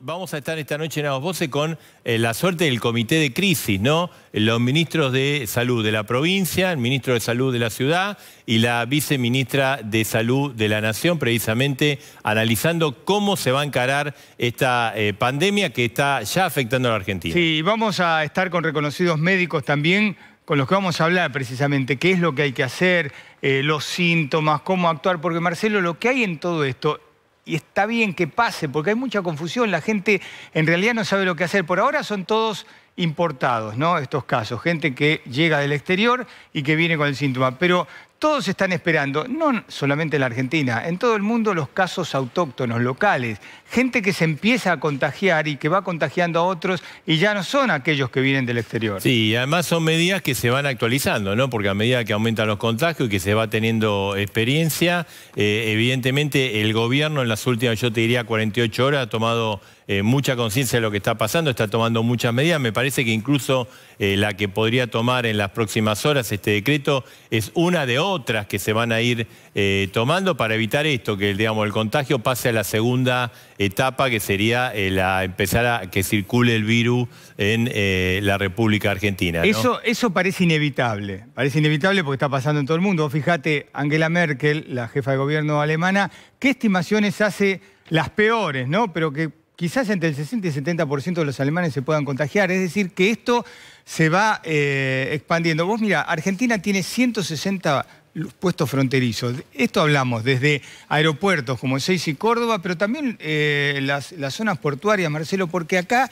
Vamos a estar esta noche en Las Voces con la suerte del comité de crisis, ¿no? Los ministros de salud de la provincia, el ministro de salud de la ciudad y la viceministra de salud de la nación, precisamente analizando cómo se va a encarar esta pandemia que está ya afectando a la Argentina. Sí, vamos a estar con reconocidos médicos también, con los que vamos a hablar precisamente, qué es lo que hay que hacer, los síntomas, cómo actuar, porque Marcelo, lo que hay en todo esto, y está bien que pase, porque hay mucha confusión, la gente en realidad no sabe lo que hacer. Por ahora son todos importados, ¿no? Estos casos, gente que llega del exterior y que viene con el síntoma. Pero todos están esperando, no solamente en la Argentina, en todo el mundo los casos autóctonos, locales. Gente que se empieza a contagiar y que va contagiando a otros y ya no son aquellos que vienen del exterior. Sí, y además son medidas que se van actualizando, ¿no? Porque a medida que aumentan los contagios y que se va teniendo experiencia, evidentemente el gobierno en las últimas, yo te diría 48 horas, ha tomado mucha conciencia de lo que está pasando, está tomando muchas medidas. Me parece que incluso la que podría tomar en las próximas horas este decreto es una de otras que se van a ir tomando para evitar esto, que digamos, el contagio pase a la segunda etapa, que sería empezar a que circule el virus en la República Argentina, ¿no? Eso parece inevitable porque está pasando en todo el mundo. Fíjate, Angela Merkel, la jefa de gobierno alemana, ¿qué estimaciones hace? Las peores, ¿no? Pero que quizás entre el 60 y 70% de los alemanes se puedan contagiar. Es decir, que esto se va expandiendo. Vos mirá, Argentina tiene 160 puestos fronterizos. Esto hablamos desde aeropuertos como Ezeiza y Córdoba, pero también las zonas portuarias, Marcelo, porque acá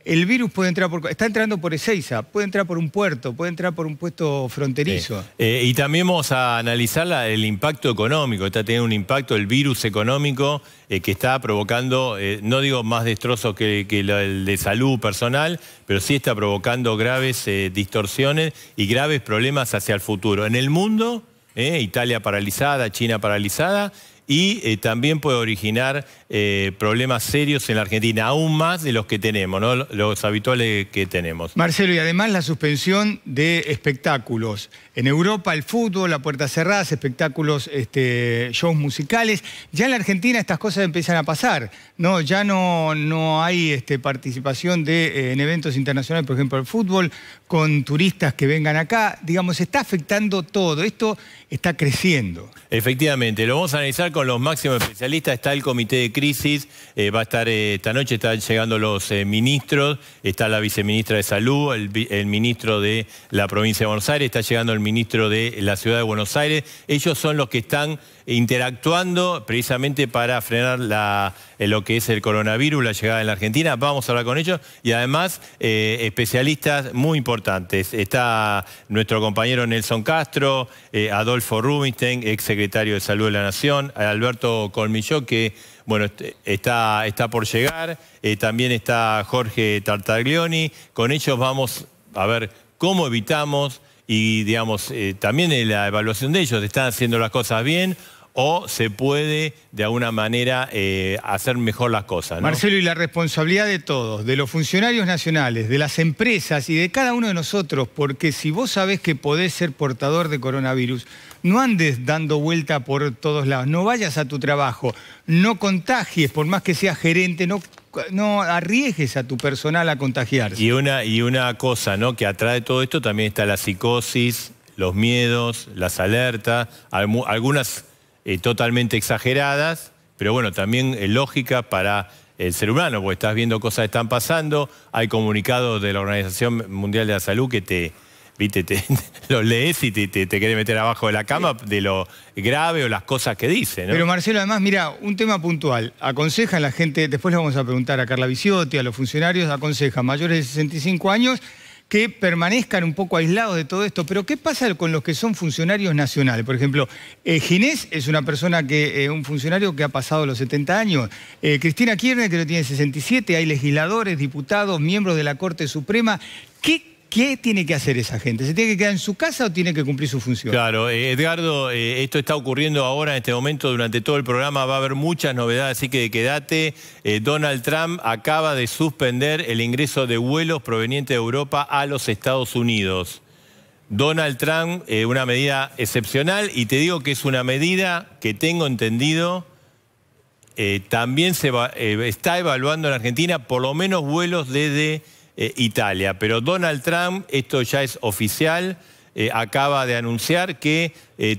el virus puede entrar está entrando por Ezeiza, puede entrar por un puerto, puede entrar por un puesto fronterizo. Y también vamos a analizar el impacto económico. Está teniendo un impacto el virus económico que está provocando, no digo más destrozos que el de salud personal, pero sí está provocando graves distorsiones y graves problemas hacia el futuro. En el mundo, Italia paralizada, China paralizada, y también puede originar problemas serios en la Argentina, aún más de los que tenemos, ¿no? Los habituales que tenemos. Marcelo, y además la suspensión de espectáculos. En Europa el fútbol, a puertas cerradas, espectáculos, shows musicales. Ya en la Argentina estas cosas empiezan a pasar, ¿no? Ya no hay participación en eventos internacionales, por ejemplo el fútbol, con turistas que vengan acá. Digamos, está afectando todo. Esto está creciendo. Efectivamente, lo vamos a analizar con los máximos especialistas. Está el comité de crisis, va a estar esta noche, están llegando los ministros, está la viceministra de salud, el ministro de la provincia de Buenos Aires, está llegando el ministro de la ciudad de Buenos Aires. Ellos son los que están interactuando precisamente para frenar lo que es el coronavirus, la llegada en la Argentina. Vamos a hablar con ellos y además especialistas muy importantes. Está nuestro compañero Nelson Castro, Adolfo Rubinstein, ex secretario de Salud de la Nación, Alberto Colmilló, que bueno, está por llegar. También está Jorge Tartaglioni. Con ellos vamos a ver cómo evitamos y, digamos, también la evaluación de ellos. ¿Están haciendo las cosas bien o se puede, de alguna manera, hacer mejor las cosas, ¿no? Marcelo, y la responsabilidad de todos, de los funcionarios nacionales, de las empresas y de cada uno de nosotros, porque si vos sabés que podés ser portador de coronavirus, no andes dando vuelta por todos lados, no vayas a tu trabajo, no contagies, por más que seas gerente, no arriesgues a tu personal a contagiarse. Y una cosa, ¿no?, que atrás de todo esto también está la psicosis, los miedos, las alertas, algunas totalmente exageradas, pero bueno, también lógica para el ser humano, porque estás viendo cosas que están pasando, hay comunicados de la Organización Mundial de la Salud que los lees y te querés meter abajo de la cama de lo grave o las cosas que dice, ¿no? Pero Marcelo, además, mira, un tema puntual. Aconsejan la gente, después le vamos a preguntar a Carla Viciotti, a los funcionarios, aconsejan mayores de 65 años que permanezcan un poco aislados de todo esto. Pero ¿qué pasa con los que son funcionarios nacionales? Por ejemplo, Ginés es una persona un funcionario que ha pasado los 70 años. Cristina Kirchner, que lo tiene 67, hay legisladores, diputados, miembros de la Corte Suprema. ¿Qué tiene que hacer esa gente? ¿Se tiene que quedar en su casa o tiene que cumplir su función? Claro, Edgardo, esto está ocurriendo ahora en este momento, durante todo el programa va a haber muchas novedades, así que quédate. Donald Trump acaba de suspender el ingreso de vuelos provenientes de Europa a los Estados Unidos. Donald Trump, una medida excepcional, y te digo que es una medida que tengo entendido también está evaluando en Argentina por lo menos vuelos desde Italia. Pero Donald Trump, esto ya es oficial, acaba de anunciar que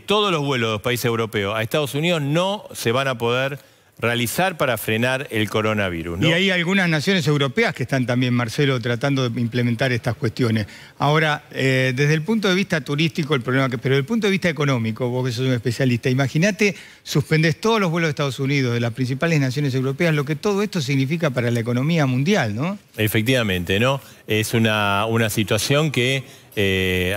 todos los vuelos de los países europeos a Estados Unidos no se van a poder realizar para frenar el coronavirus, ¿no? Y hay algunas naciones europeas que están también, Marcelo, tratando de implementar estas cuestiones. Ahora, desde el punto de vista turístico, el problema pero desde el punto de vista económico, vos que sos un especialista, imagínate, suspendés todos los vuelos de Estados Unidos, de las principales naciones europeas, lo que todo esto significa para la economía mundial, ¿no? Efectivamente, ¿no? Es una situación que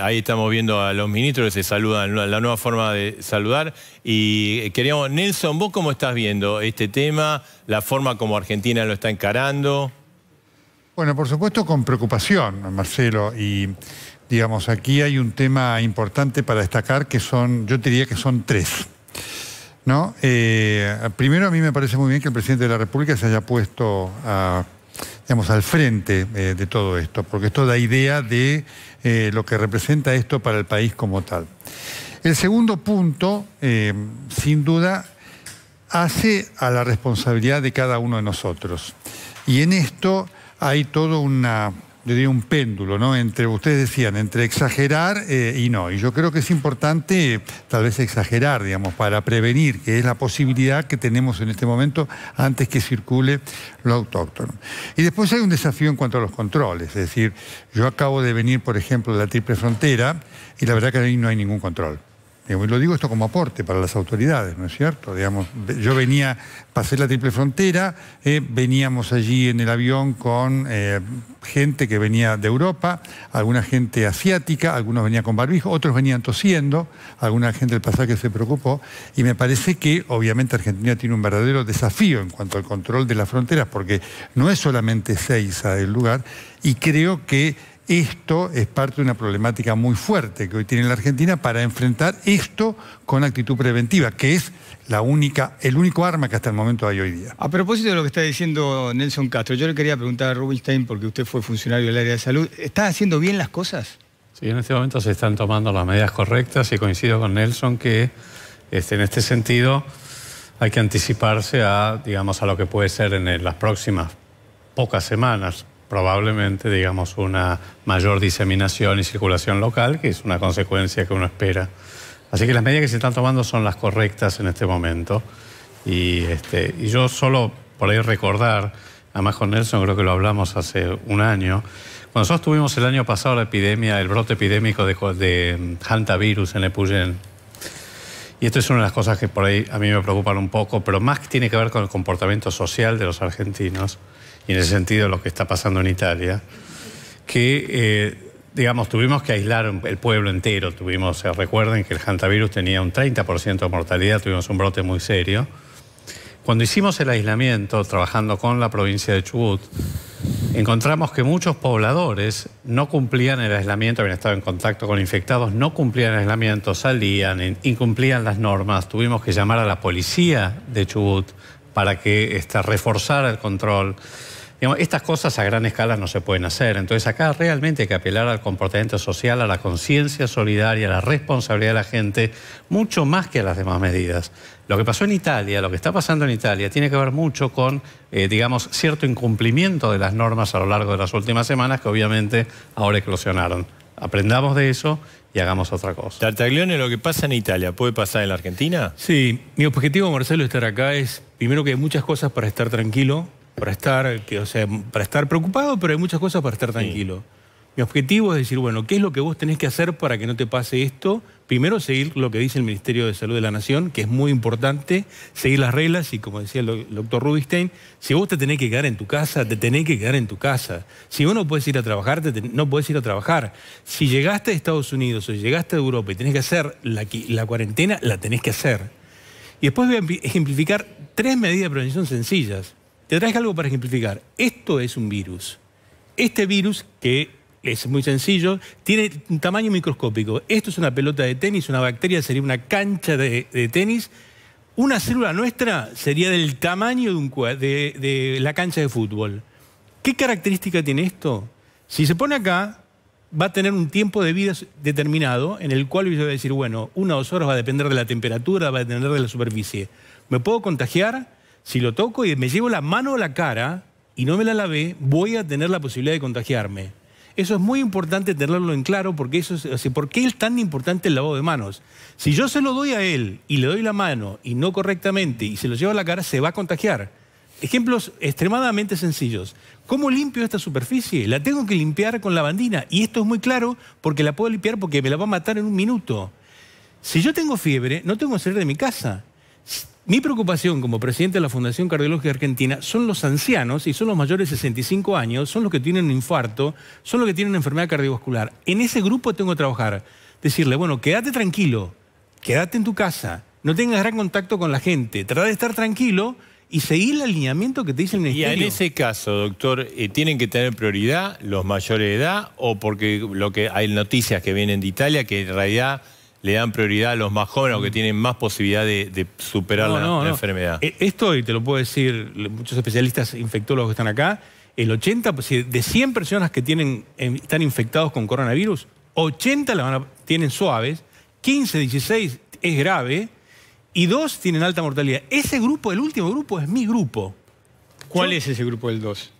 ahí estamos viendo a los ministros que se saludan, la nueva forma de saludar. Y queríamos, Nelson, ¿vos cómo estás viendo este tema, la forma como Argentina lo está encarando? Bueno, por supuesto con preocupación, Marcelo, y digamos, aquí hay un tema importante para destacar que son, yo te diría que son tres, ¿no? Primero, a mí me parece muy bien que el presidente de la República se haya puesto digamos, al frente de todo esto, porque esto da idea de lo que representa esto para el país como tal. El segundo punto, sin duda, hace a la responsabilidad de cada uno de nosotros. Y en esto hay todo yo diría un péndulo, ¿no? Entre, ustedes decían, entre exagerar y no. Y yo creo que es importante tal vez exagerar, digamos, para prevenir, que es la posibilidad que tenemos en este momento antes que circule lo autóctono. Y después hay un desafío en cuanto a los controles. Es decir, yo acabo de venir, por ejemplo, de la Triple Frontera y la verdad que ahí no hay ningún control. Y lo digo esto como aporte para las autoridades, ¿no es cierto? Digamos, yo pasé la Triple Frontera, veníamos allí en el avión con gente que venía de Europa, alguna gente asiática, algunos venían con barbijo, otros venían tosiendo, alguna gente del pasaje se preocupó, y me parece que obviamente Argentina tiene un verdadero desafío en cuanto al control de las fronteras, porque no es solamente Ezeiza el lugar, y creo que esto es parte de una problemática muy fuerte que hoy tiene la Argentina para enfrentar esto con actitud preventiva, que es el único arma que hasta el momento hay hoy día. A propósito de lo que está diciendo Nelson Castro, yo le quería preguntar a Rubinstein, porque usted fue funcionario del área de salud, ¿están haciendo bien las cosas? Sí, en este momento se están tomando las medidas correctas y coincido con Nelson que en este sentido hay que anticiparse a lo que puede ser en las próximas pocas semanas. Probablemente, digamos, una mayor diseminación y circulación local, que es una consecuencia que uno espera. Así que las medidas que se están tomando son las correctas en este momento. Y yo solo por ahí recordar, además con Nelson creo que lo hablamos hace un año, cuando nosotros tuvimos el año pasado el brote epidémico de hantavirus en Epuyén. Y esto es una de las cosas que por ahí a mí me preocupan un poco, pero más que tiene que ver con el comportamiento social de los argentinos. Y en ese sentido lo que está pasando en Italia, que, tuvimos que aislar el pueblo entero. Recuerden que el hantavirus tenía un 30% de mortalidad, tuvimos un brote muy serio. Cuando hicimos el aislamiento, trabajando con la provincia de Chubut, encontramos que muchos pobladores no cumplían el aislamiento, habían estado en contacto con infectados, no cumplían el aislamiento, salían, incumplían las normas. Tuvimos que llamar a la policía de Chubut para que reforzara el control. Estas cosas a gran escala no se pueden hacer. Entonces acá realmente hay que apelar al comportamiento social, a la conciencia solidaria, a la responsabilidad de la gente, mucho más que a las demás medidas. Lo que pasó en Italia, lo que está pasando en Italia, tiene que ver mucho con, cierto incumplimiento de las normas a lo largo de las últimas semanas, que obviamente ahora eclosionaron. Aprendamos de eso y hagamos otra cosa. Tartaglione, lo que pasa en Italia, ¿puede pasar en la Argentina? Sí, mi objetivo, Marcelo, de estar acá es, primero que hay muchas cosas para estar tranquilo, para estar preocupado, pero hay muchas cosas para estar tranquilo. Sí. Mi objetivo es decir, bueno, ¿qué es lo que vos tenés que hacer para que no te pase esto? Primero, seguir lo que dice el Ministerio de Salud de la Nación, que es muy importante, seguir las reglas y, como decía el doctor Rubinstein, si vos te tenés que quedar en tu casa, te tenés que quedar en tu casa. Si vos no podés ir a trabajar, no podés ir a trabajar. Si llegaste a Estados Unidos o llegaste a Europa y tenés que hacer la cuarentena, la tenés que hacer. Y después voy a ejemplificar 3 medidas de prevención sencillas. Te traje algo para ejemplificar. Esto es un virus. Este virus, que es muy sencillo, tiene un tamaño microscópico. Esto es una pelota de tenis, una bacteria sería una cancha de tenis. Una célula nuestra sería del tamaño de la cancha de fútbol. ¿Qué característica tiene esto? Si se pone acá, va a tener un tiempo de vida determinado en el cual yo voy a decir, bueno, 1 o 2 horas va a depender de la temperatura, va a depender de la superficie. ¿Me puedo contagiar? Si lo toco y me llevo la mano a la cara y no me la lavé, voy a tener la posibilidad de contagiarme. Eso es muy importante tenerlo en claro porque eso es, o sea, ¿por qué es tan importante el lavado de manos? Si yo se lo doy a él y le doy la mano y no correctamente y se lo llevo a la cara, se va a contagiar. Ejemplos extremadamente sencillos. ¿Cómo limpio esta superficie? La tengo que limpiar con lavandina. Y esto es muy claro porque la puedo limpiar porque me la va a matar en un minuto. Si yo tengo fiebre, no tengo que salir de mi casa. Mi preocupación como presidente de la Fundación Cardiológica Argentina son los ancianos y son los mayores de 65 años, son los que tienen un infarto, son los que tienen una enfermedad cardiovascular. En ese grupo tengo que trabajar. Decirle, bueno, quédate tranquilo, quédate en tu casa, no tengas gran contacto con la gente, trata de estar tranquilo y seguir el alineamiento que te dice el ministerio. Y en ese caso, doctor, ¿tienen que tener prioridad los mayores de edad o porque hay noticias que vienen de Italia que en realidad le dan prioridad a los más jóvenes o que tienen más posibilidad de superar la enfermedad? Esto, y te lo puedo decir muchos especialistas infectólogos que están acá, el 80% de 100 personas que están infectados con coronavirus, 80 tienen suaves, 15, 16 es grave y 2 tienen alta mortalidad. Ese grupo, el último grupo, es mi grupo. ¿Cuál es ese grupo del 2?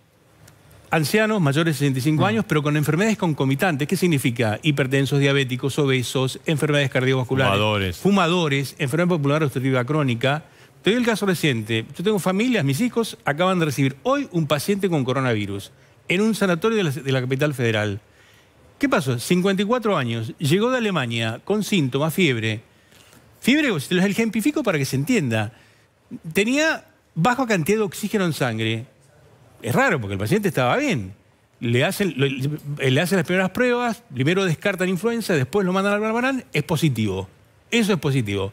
Ancianos mayores de 65 años, pero con enfermedades concomitantes. ¿Qué significa? Hipertensos, diabéticos, obesos, enfermedades cardiovasculares. Fumadores, enfermedad popular obstructiva crónica. Te doy el caso reciente. Yo tengo familias, mis hijos acaban de recibir hoy un paciente con coronavirus en un sanatorio de la capital federal. ¿Qué pasó? 54 años, llegó de Alemania con síntomas, fiebre. Fiebre, te los ejemplifico para que se entienda. Tenía baja cantidad de oxígeno en sangre. Es raro porque el paciente estaba bien. Le hacen las primeras pruebas, primero descartan influenza, después lo mandan al Barbarán, es positivo. Eso es positivo.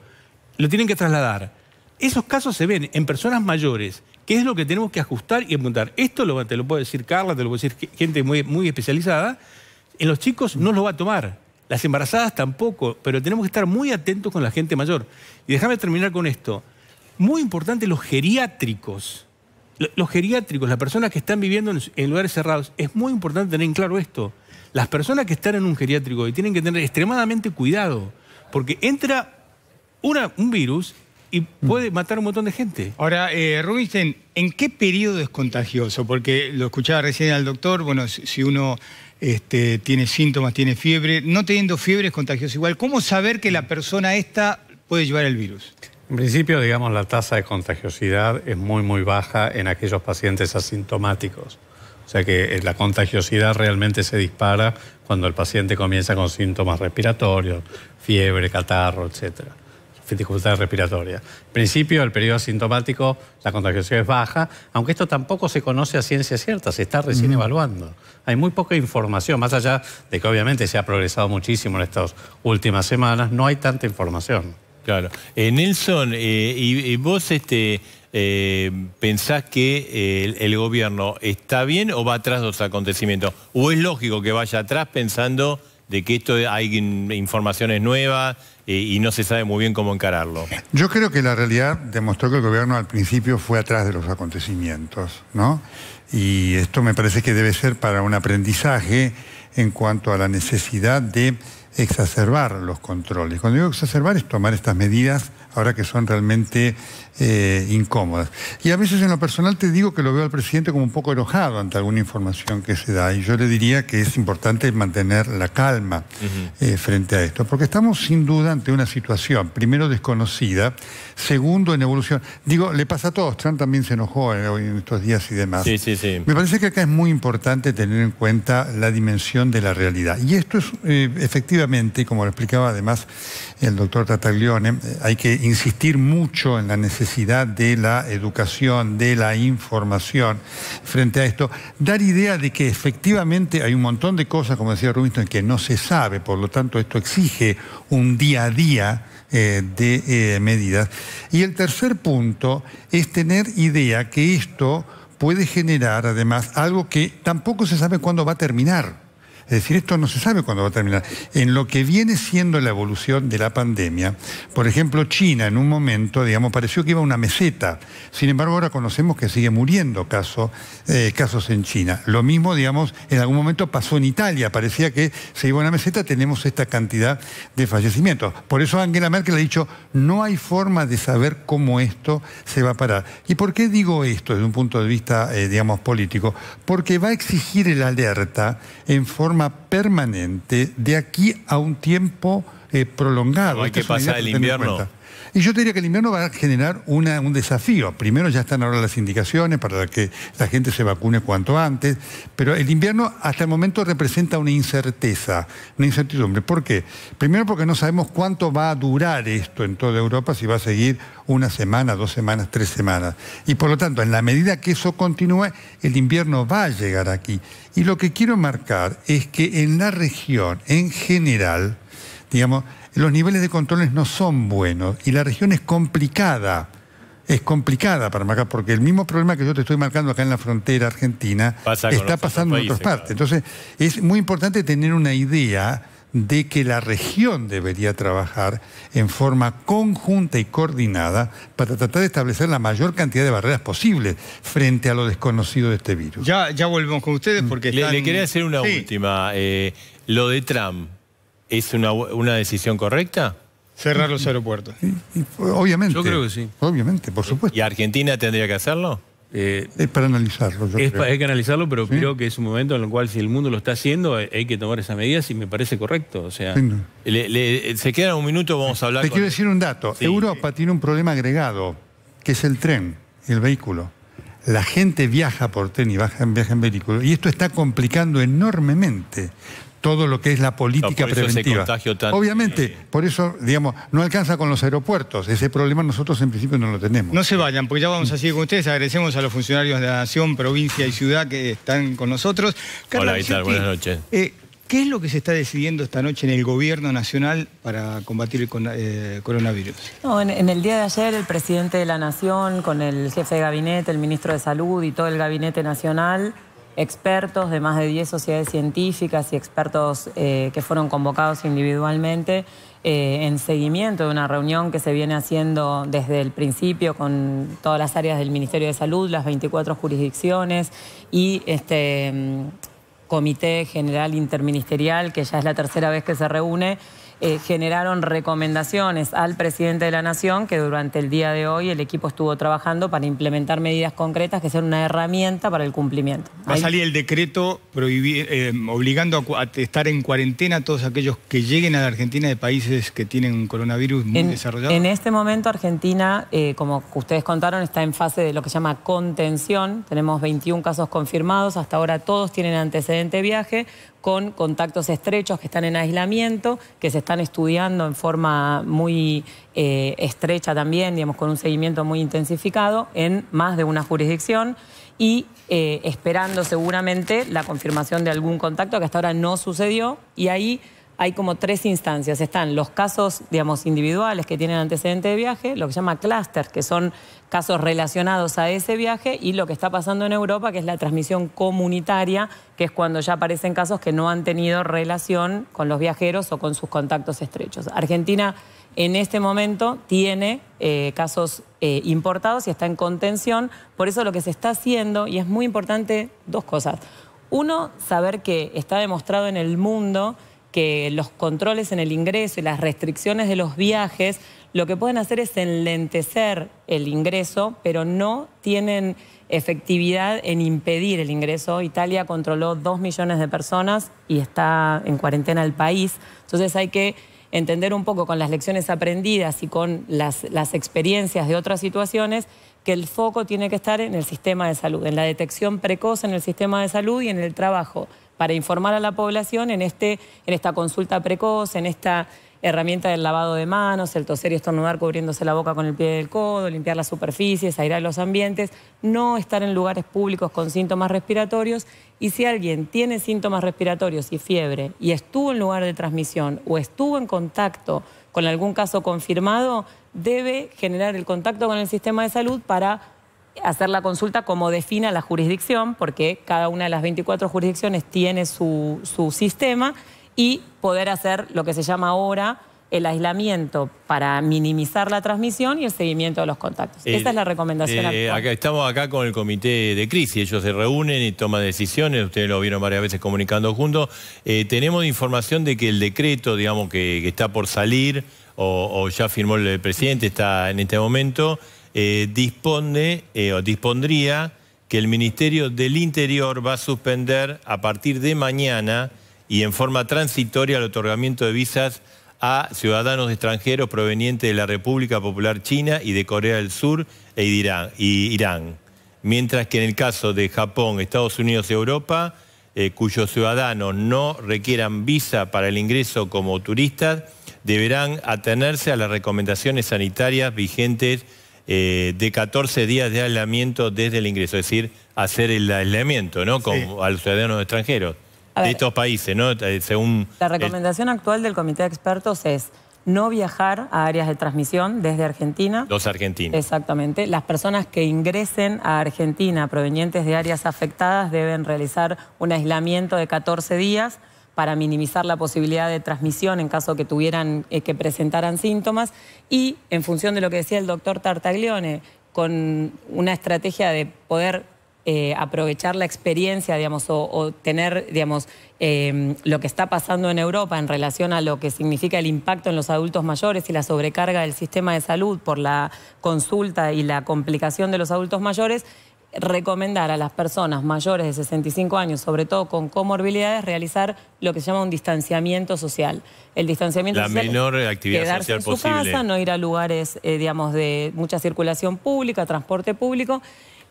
Lo tienen que trasladar. Esos casos se ven en personas mayores, que es lo que tenemos que ajustar y apuntar. Esto te lo puede decir Carla, te lo puede decir gente muy, muy especializada. En los chicos no lo va a tomar. Las embarazadas tampoco, pero tenemos que estar muy atentos con la gente mayor. Y déjame terminar con esto. Muy importante los geriátricos. Los geriátricos, las personas que están viviendo en lugares cerrados, es muy importante tener en claro esto. Las personas que están en un geriátrico y tienen que tener extremadamente cuidado, porque entra un virus y puede matar a un montón de gente. Ahora, Rubinstein, ¿en qué periodo es contagioso? Porque lo escuchaba recién al doctor, bueno, si uno tiene síntomas, tiene fiebre, no teniendo fiebre es contagioso igual. ¿Cómo saber que la persona esta puede llevar el virus? En principio, digamos, la tasa de contagiosidad es muy, muy baja en aquellos pacientes asintomáticos. O sea que la contagiosidad realmente se dispara cuando el paciente comienza con síntomas respiratorios, fiebre, catarro, etcétera, dificultad respiratoria. En principio, el periodo asintomático, la contagiosidad es baja, aunque esto tampoco se conoce a ciencia cierta, se está recién evaluando. Hay muy poca información, más allá de que obviamente se ha progresado muchísimo en estas últimas semanas, no hay tanta información. Claro. Nelson, ¿y vos pensás que el gobierno está bien o va atrás de los acontecimientos? ¿O es lógico que vaya atrás pensando de que esto hay informaciones nuevas y no se sabe muy bien cómo encararlo? Yo creo que la realidad demostró que el gobierno al principio fue atrás de los acontecimientos, ¿no? Y esto me parece que debe ser para un aprendizaje en cuanto a la necesidad de exacerbar los controles. Cuando digo exacerbar es tomar estas medidas ahora que son realmente incómodas. Y a veces en lo personal te digo que lo veo al presidente como un poco enojado ante alguna información que se da y yo le diría que es importante mantener la calma frente a esto, porque estamos sin duda ante una situación, primero desconocida, segundo en evolución. Digo, le pasa a todos, Trump también se enojó hoy en estos días y demás. Sí, sí, sí. Me parece que acá es muy importante tener en cuenta la dimensión de la realidad. Y esto es efectivamente, como lo explicaba además el doctor Tartaglione, hay que insistir mucho en la necesidad de la educación, de la información frente a esto. Dar idea de que efectivamente hay un montón de cosas, como decía Rubinstein, que no se sabe, por lo tanto esto exige un día a día de medidas. Y el tercer punto es tener idea que esto puede generar además algo que tampoco se sabe cuándo va a terminar. Es decir, esto no se sabe cuándo va a terminar. En lo que viene siendo la evolución de la pandemia, por ejemplo, China en un momento, digamos, pareció que iba a una meseta. Sin embargo, ahora conocemos que sigue muriendo casos en China. Lo mismo, digamos, en algún momento pasó en Italia. Parecía que se iba a una meseta, tenemos esta cantidad de fallecimientos. Por eso Angela Merkel ha dicho, no hay forma de saber cómo esto se va a parar. ¿Y por qué digo esto desde un punto de vista, digamos, político? Porque va a exigir el alerta en forma permanente de aquí a un tiempo prolongado. Hay que pasar el invierno. Y yo te diría que el invierno va a generar un desafío. Primero ya están ahora las indicaciones para que la gente se vacune cuanto antes, pero el invierno hasta el momento representa una incerteza, una incertidumbre. ¿Por qué? Primero porque no sabemos cuánto va a durar esto en toda Europa, si va a seguir una semana, 2 semanas, 3 semanas. Y por lo tanto, en la medida que eso continúe, el invierno va a llegar aquí. Y lo que quiero marcar es que en la región, en general, digamos, los niveles de controles no son buenos y la región es complicada para marcar, porque el mismo problema que yo te estoy marcando acá en la frontera argentina está pasando en otras partes. Entonces, es muy importante tener una idea de que la región debería trabajar en forma conjunta y coordinada para tratar de establecer la mayor cantidad de barreras posibles frente a lo desconocido de este virus. Ya volvemos con ustedes porque le quería hacer una última. Lo de Trump. ¿Es una decisión correcta? Cerrar los aeropuertos. Obviamente. Yo creo que sí. Obviamente, por supuesto. ¿Y Argentina tendría que hacerlo? Es para analizarlo, yo creo. Hay que analizarlo, pero ¿Sí? creo que es un momento en el cual si el mundo lo está haciendo, hay que tomar esas medidas y me parece correcto. O sea, Sí, no. Se queda un minuto, vamos a hablar. Te quiero decir un dato. Sí. Europa tiene un problema agregado, que es el tren, el vehículo. La gente viaja por tren y viaja en vehículo. Y esto está complicando enormemente todo lo que es la política preventiva. Obviamente, por eso, digamos, no alcanza con los aeropuertos. Ese problema nosotros en principio no lo tenemos. No se vayan, porque ya vamos a seguir con ustedes. Agradecemos a los funcionarios de la Nación, provincia y ciudad que están con nosotros. Hola, ¿qué tal? Buenas noches. ¿Qué es lo que se está decidiendo esta noche en el gobierno nacional para combatir el coronavirus? No, en el día de ayer el presidente de la Nación, con el jefe de gabinete, el ministro de Salud y todo el gabinete nacional, expertos de más de 10 sociedades científicas y expertos que fueron convocados individualmente en seguimiento de una reunión que se viene haciendo desde el principio con todas las áreas del Ministerio de Salud, las 24 jurisdicciones y Comité General Interministerial, que ya es la tercera vez que se reúne, generaron recomendaciones al presidente de la Nación que durante el día de hoy el equipo estuvo trabajando para implementar medidas concretas que sean una herramienta para el cumplimiento. Va a salir el decreto obligando a estar en cuarentena a todos aquellos que lleguen a la Argentina de países que tienen un coronavirus muy desarrollado. En este momento Argentina, como ustedes contaron, está en fase de lo que se llama contención. Tenemos 21 casos confirmados, hasta ahora todos tienen antecedente de viaje, con contactos estrechos que están en aislamiento, que se están estudiando en forma muy estrecha también, digamos, con un seguimiento muy intensificado en más de una jurisdicción y esperando seguramente la confirmación de algún contacto que hasta ahora no sucedió, y ahí hay como 3 instancias. Están los casos, digamos, individuales que tienen antecedente de viaje, lo que se llama clúster, que son casos relacionados a ese viaje, y lo que está pasando en Europa, que es la transmisión comunitaria, que es cuando ya aparecen casos que no han tenido relación con los viajeros o con sus contactos estrechos. Argentina en este momento tiene casos importados y está en contención. Por eso lo que se está haciendo, y es muy importante, 2 cosas. Uno, saber que está demostrado en el mundo que los controles en el ingreso y las restricciones de los viajes lo que pueden hacer es enlentecer el ingreso, pero no tienen efectividad en impedir el ingreso. Italia controló 2 millones de personas y está en cuarentena el país. Entonces hay que entender un poco con las lecciones aprendidas y con las experiencias de otras situaciones que el foco tiene que estar en el sistema de salud, en la detección precoz en el sistema de salud y en el trabajo para informar a la población en esta consulta precoz, en esta herramienta del lavado de manos, el toser y estornudar cubriéndose la boca con el pie del codo, limpiar las superficies, airear los ambientes, no estar en lugares públicos con síntomas respiratorios. Y si alguien tiene síntomas respiratorios y fiebre y estuvo en lugar de transmisión o estuvo en contacto con algún caso confirmado, debe generar el contacto con el sistema de salud para hacer la consulta como defina la jurisdicción, porque cada una de las 24 jurisdicciones tiene su sistema, y poder hacer lo que se llama ahora el aislamiento para minimizar la transmisión y el seguimiento de los contactos. Esa es la recomendación actual. Estamos acá con el comité de crisis, ellos se reúnen y toman decisiones, ustedes lo vieron varias veces comunicando juntos. Tenemos información de que el decreto, digamos, que está por salir, o ya firmó el presidente, está en este momento, dispondría que el Ministerio del Interior va a suspender a partir de mañana y en forma transitoria el otorgamiento de visas a ciudadanos extranjeros provenientes de la República Popular China y de Corea del Sur e Irán. Mientras que en el caso de Japón, Estados Unidos y Europa, cuyos ciudadanos no requieran visa para el ingreso como turistas, deberán atenerse a las recomendaciones sanitarias vigentes de 14 días de aislamiento desde el ingreso, es decir, hacer el aislamiento, ¿no? Como a los ciudadanos extranjeros de estos países, ¿no? Según la recomendación actual del comité de expertos es no viajar a áreas de transmisión desde Argentina. Los argentinos. Exactamente. Las personas que ingresen a Argentina provenientes de áreas afectadas deben realizar un aislamiento de 14 días para minimizar la posibilidad de transmisión en caso que tuvieran, que presentaran síntomas, y en función de lo que decía el doctor Tartaglione, con una estrategia de poder aprovechar la experiencia, digamos, o tener, digamos, lo que está pasando en Europa en relación a lo que significa el impacto en los adultos mayores y la sobrecarga del sistema de salud por la consulta y la complicación de los adultos mayores, recomendar a las personas mayores de 65 años, sobre todo con comorbilidades, realizar lo que se llama un distanciamiento social. El distanciamiento social, la menor actividad quedarse social en su posible. casa, no ir a lugares, digamos, de mucha circulación pública, transporte público,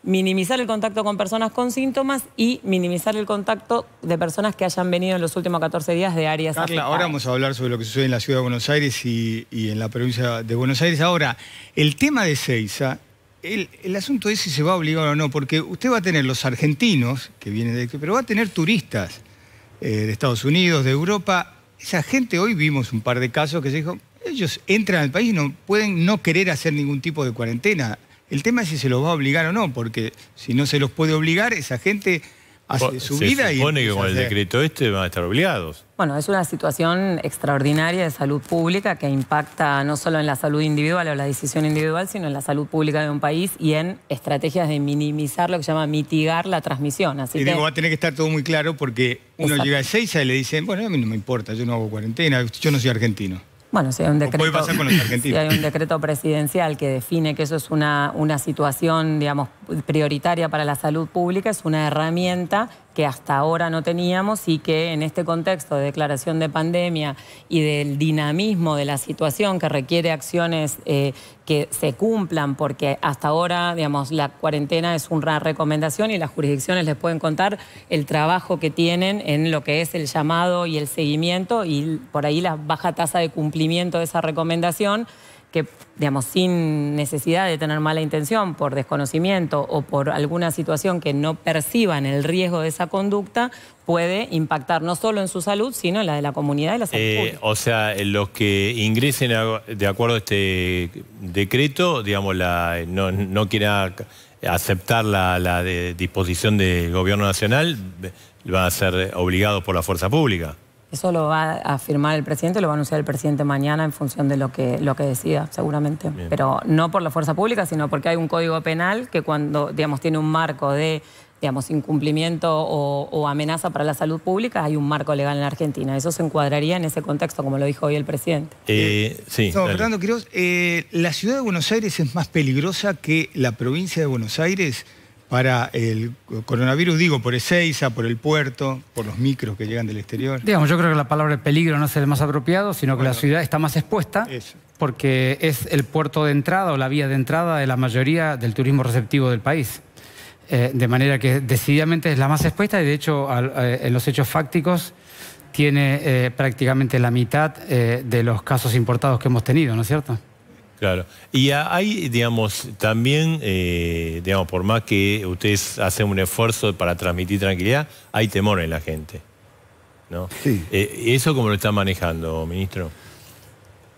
minimizar el contacto con personas con síntomas y minimizar el contacto de personas que hayan venido en los últimos 14 días de áreas afectadas. Ahora vamos a hablar sobre lo que sucede en la ciudad de Buenos Aires y en la provincia de Buenos Aires. Ahora, el tema de Ezeiza, el asunto es si se va a obligar o no, porque usted va a tener los argentinos, que vienen de, pero va a tener turistas de Estados Unidos, de Europa. Esa gente, hoy vimos un par de casos que se dijo, ellos entran al país y no pueden no querer hacer ningún tipo de cuarentena. El tema es si se los va a obligar o no, porque si no se los puede obligar, esa gente hace su vida y... Se supone que con el decreto van a estar obligados. Bueno, es una situación extraordinaria de salud pública que impacta no solo en la salud individual o la decisión individual, sino en la salud pública de un país y en estrategias de minimizar lo que se llama mitigar la transmisión. Así y que digo, va a tener que estar todo muy claro porque uno llega a Ezeiza y le dicen, bueno, a mí no me importa, yo no hago cuarentena, yo no soy argentino. Bueno, si hay un decreto, puede pasar con los argentinos. si hay un decreto presidencial que define que eso es una situación, digamos, prioritaria para la salud pública, es una herramienta que hasta ahora no teníamos y que en este contexto de declaración de pandemia y del dinamismo de la situación que requiere acciones que se cumplan, porque hasta ahora, digamos, la cuarentena es una recomendación y las jurisdicciones les pueden contar el trabajo que tienen en lo que es el llamado y el seguimiento y por ahí la baja tasa de cumplimiento de esa recomendación, que, digamos, sin necesidad de tener mala intención, por desconocimiento o por alguna situación que no perciban el riesgo de esa conducta, puede impactar no solo en su salud, sino en la de la comunidad y la salud pública. O sea, los que ingresen de acuerdo a este decreto, digamos, no quiera aceptar la disposición del gobierno nacional, van a ser obligados por la fuerza pública. Eso lo va a firmar el presidente, lo va a anunciar el presidente mañana en función de lo que decida, seguramente. Bien. Pero no por la fuerza pública, sino porque hay un código penal que cuando, digamos, tiene un marco de, digamos, incumplimiento o amenaza para la salud pública, hay un marco legal en la Argentina. Eso se encuadraría en ese contexto, como lo dijo hoy el presidente. Sí. No, Fernando Quiroz, la ciudad de Buenos Aires es más peligrosa que la provincia de Buenos Aires para el coronavirus, digo, por Ezeiza, por el puerto, por los micros que llegan del exterior. Digamos, yo creo que la palabra peligro no es el más apropiado, sino que la ciudad está más expuesta porque es el puerto de entrada o la vía de entrada de la mayoría del turismo receptivo del país. De manera que decididamente es la más expuesta y de hecho en los hechos fácticos tiene prácticamente la mitad de los casos importados que hemos tenido, ¿no es cierto? Claro. Y hay, digamos, también, digamos, por más que ustedes hacen un esfuerzo para transmitir tranquilidad, hay temor en la gente, ¿no? Sí. ¿Eso cómo lo están manejando, ministro?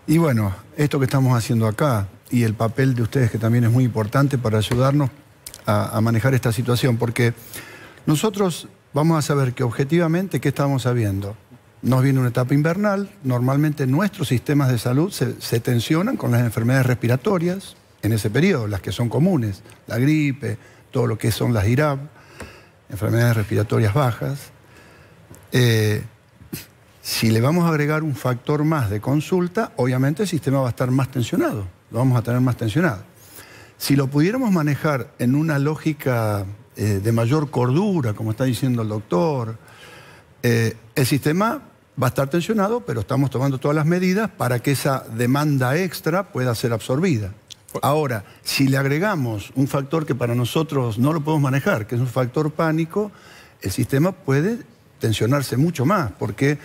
Y bueno, esto que estamos haciendo acá y el papel de ustedes que también es muy importante para ayudarnos a manejar esta situación, porque nosotros vamos a saber que objetivamente, ¿qué estamos sabiendo? Nos viene una etapa invernal, normalmente nuestros sistemas de salud se tensionan con las enfermedades respiratorias en ese periodo, las que son comunes, la gripe, todo lo que son las IRAP, enfermedades respiratorias bajas. Si le vamos a agregar un factor más de consulta, obviamente el sistema va a estar más tensionado, lo vamos a tener más tensionado. Si lo pudiéramos manejar en una lógica de mayor cordura, como está diciendo el doctor, el sistema va a estar tensionado, pero estamos tomando todas las medidas para que esa demanda extra pueda ser absorbida. Ahora, si le agregamos un factor que para nosotros no lo podemos manejar, que es un factor pánico, el sistema puede tensionarse mucho más, porque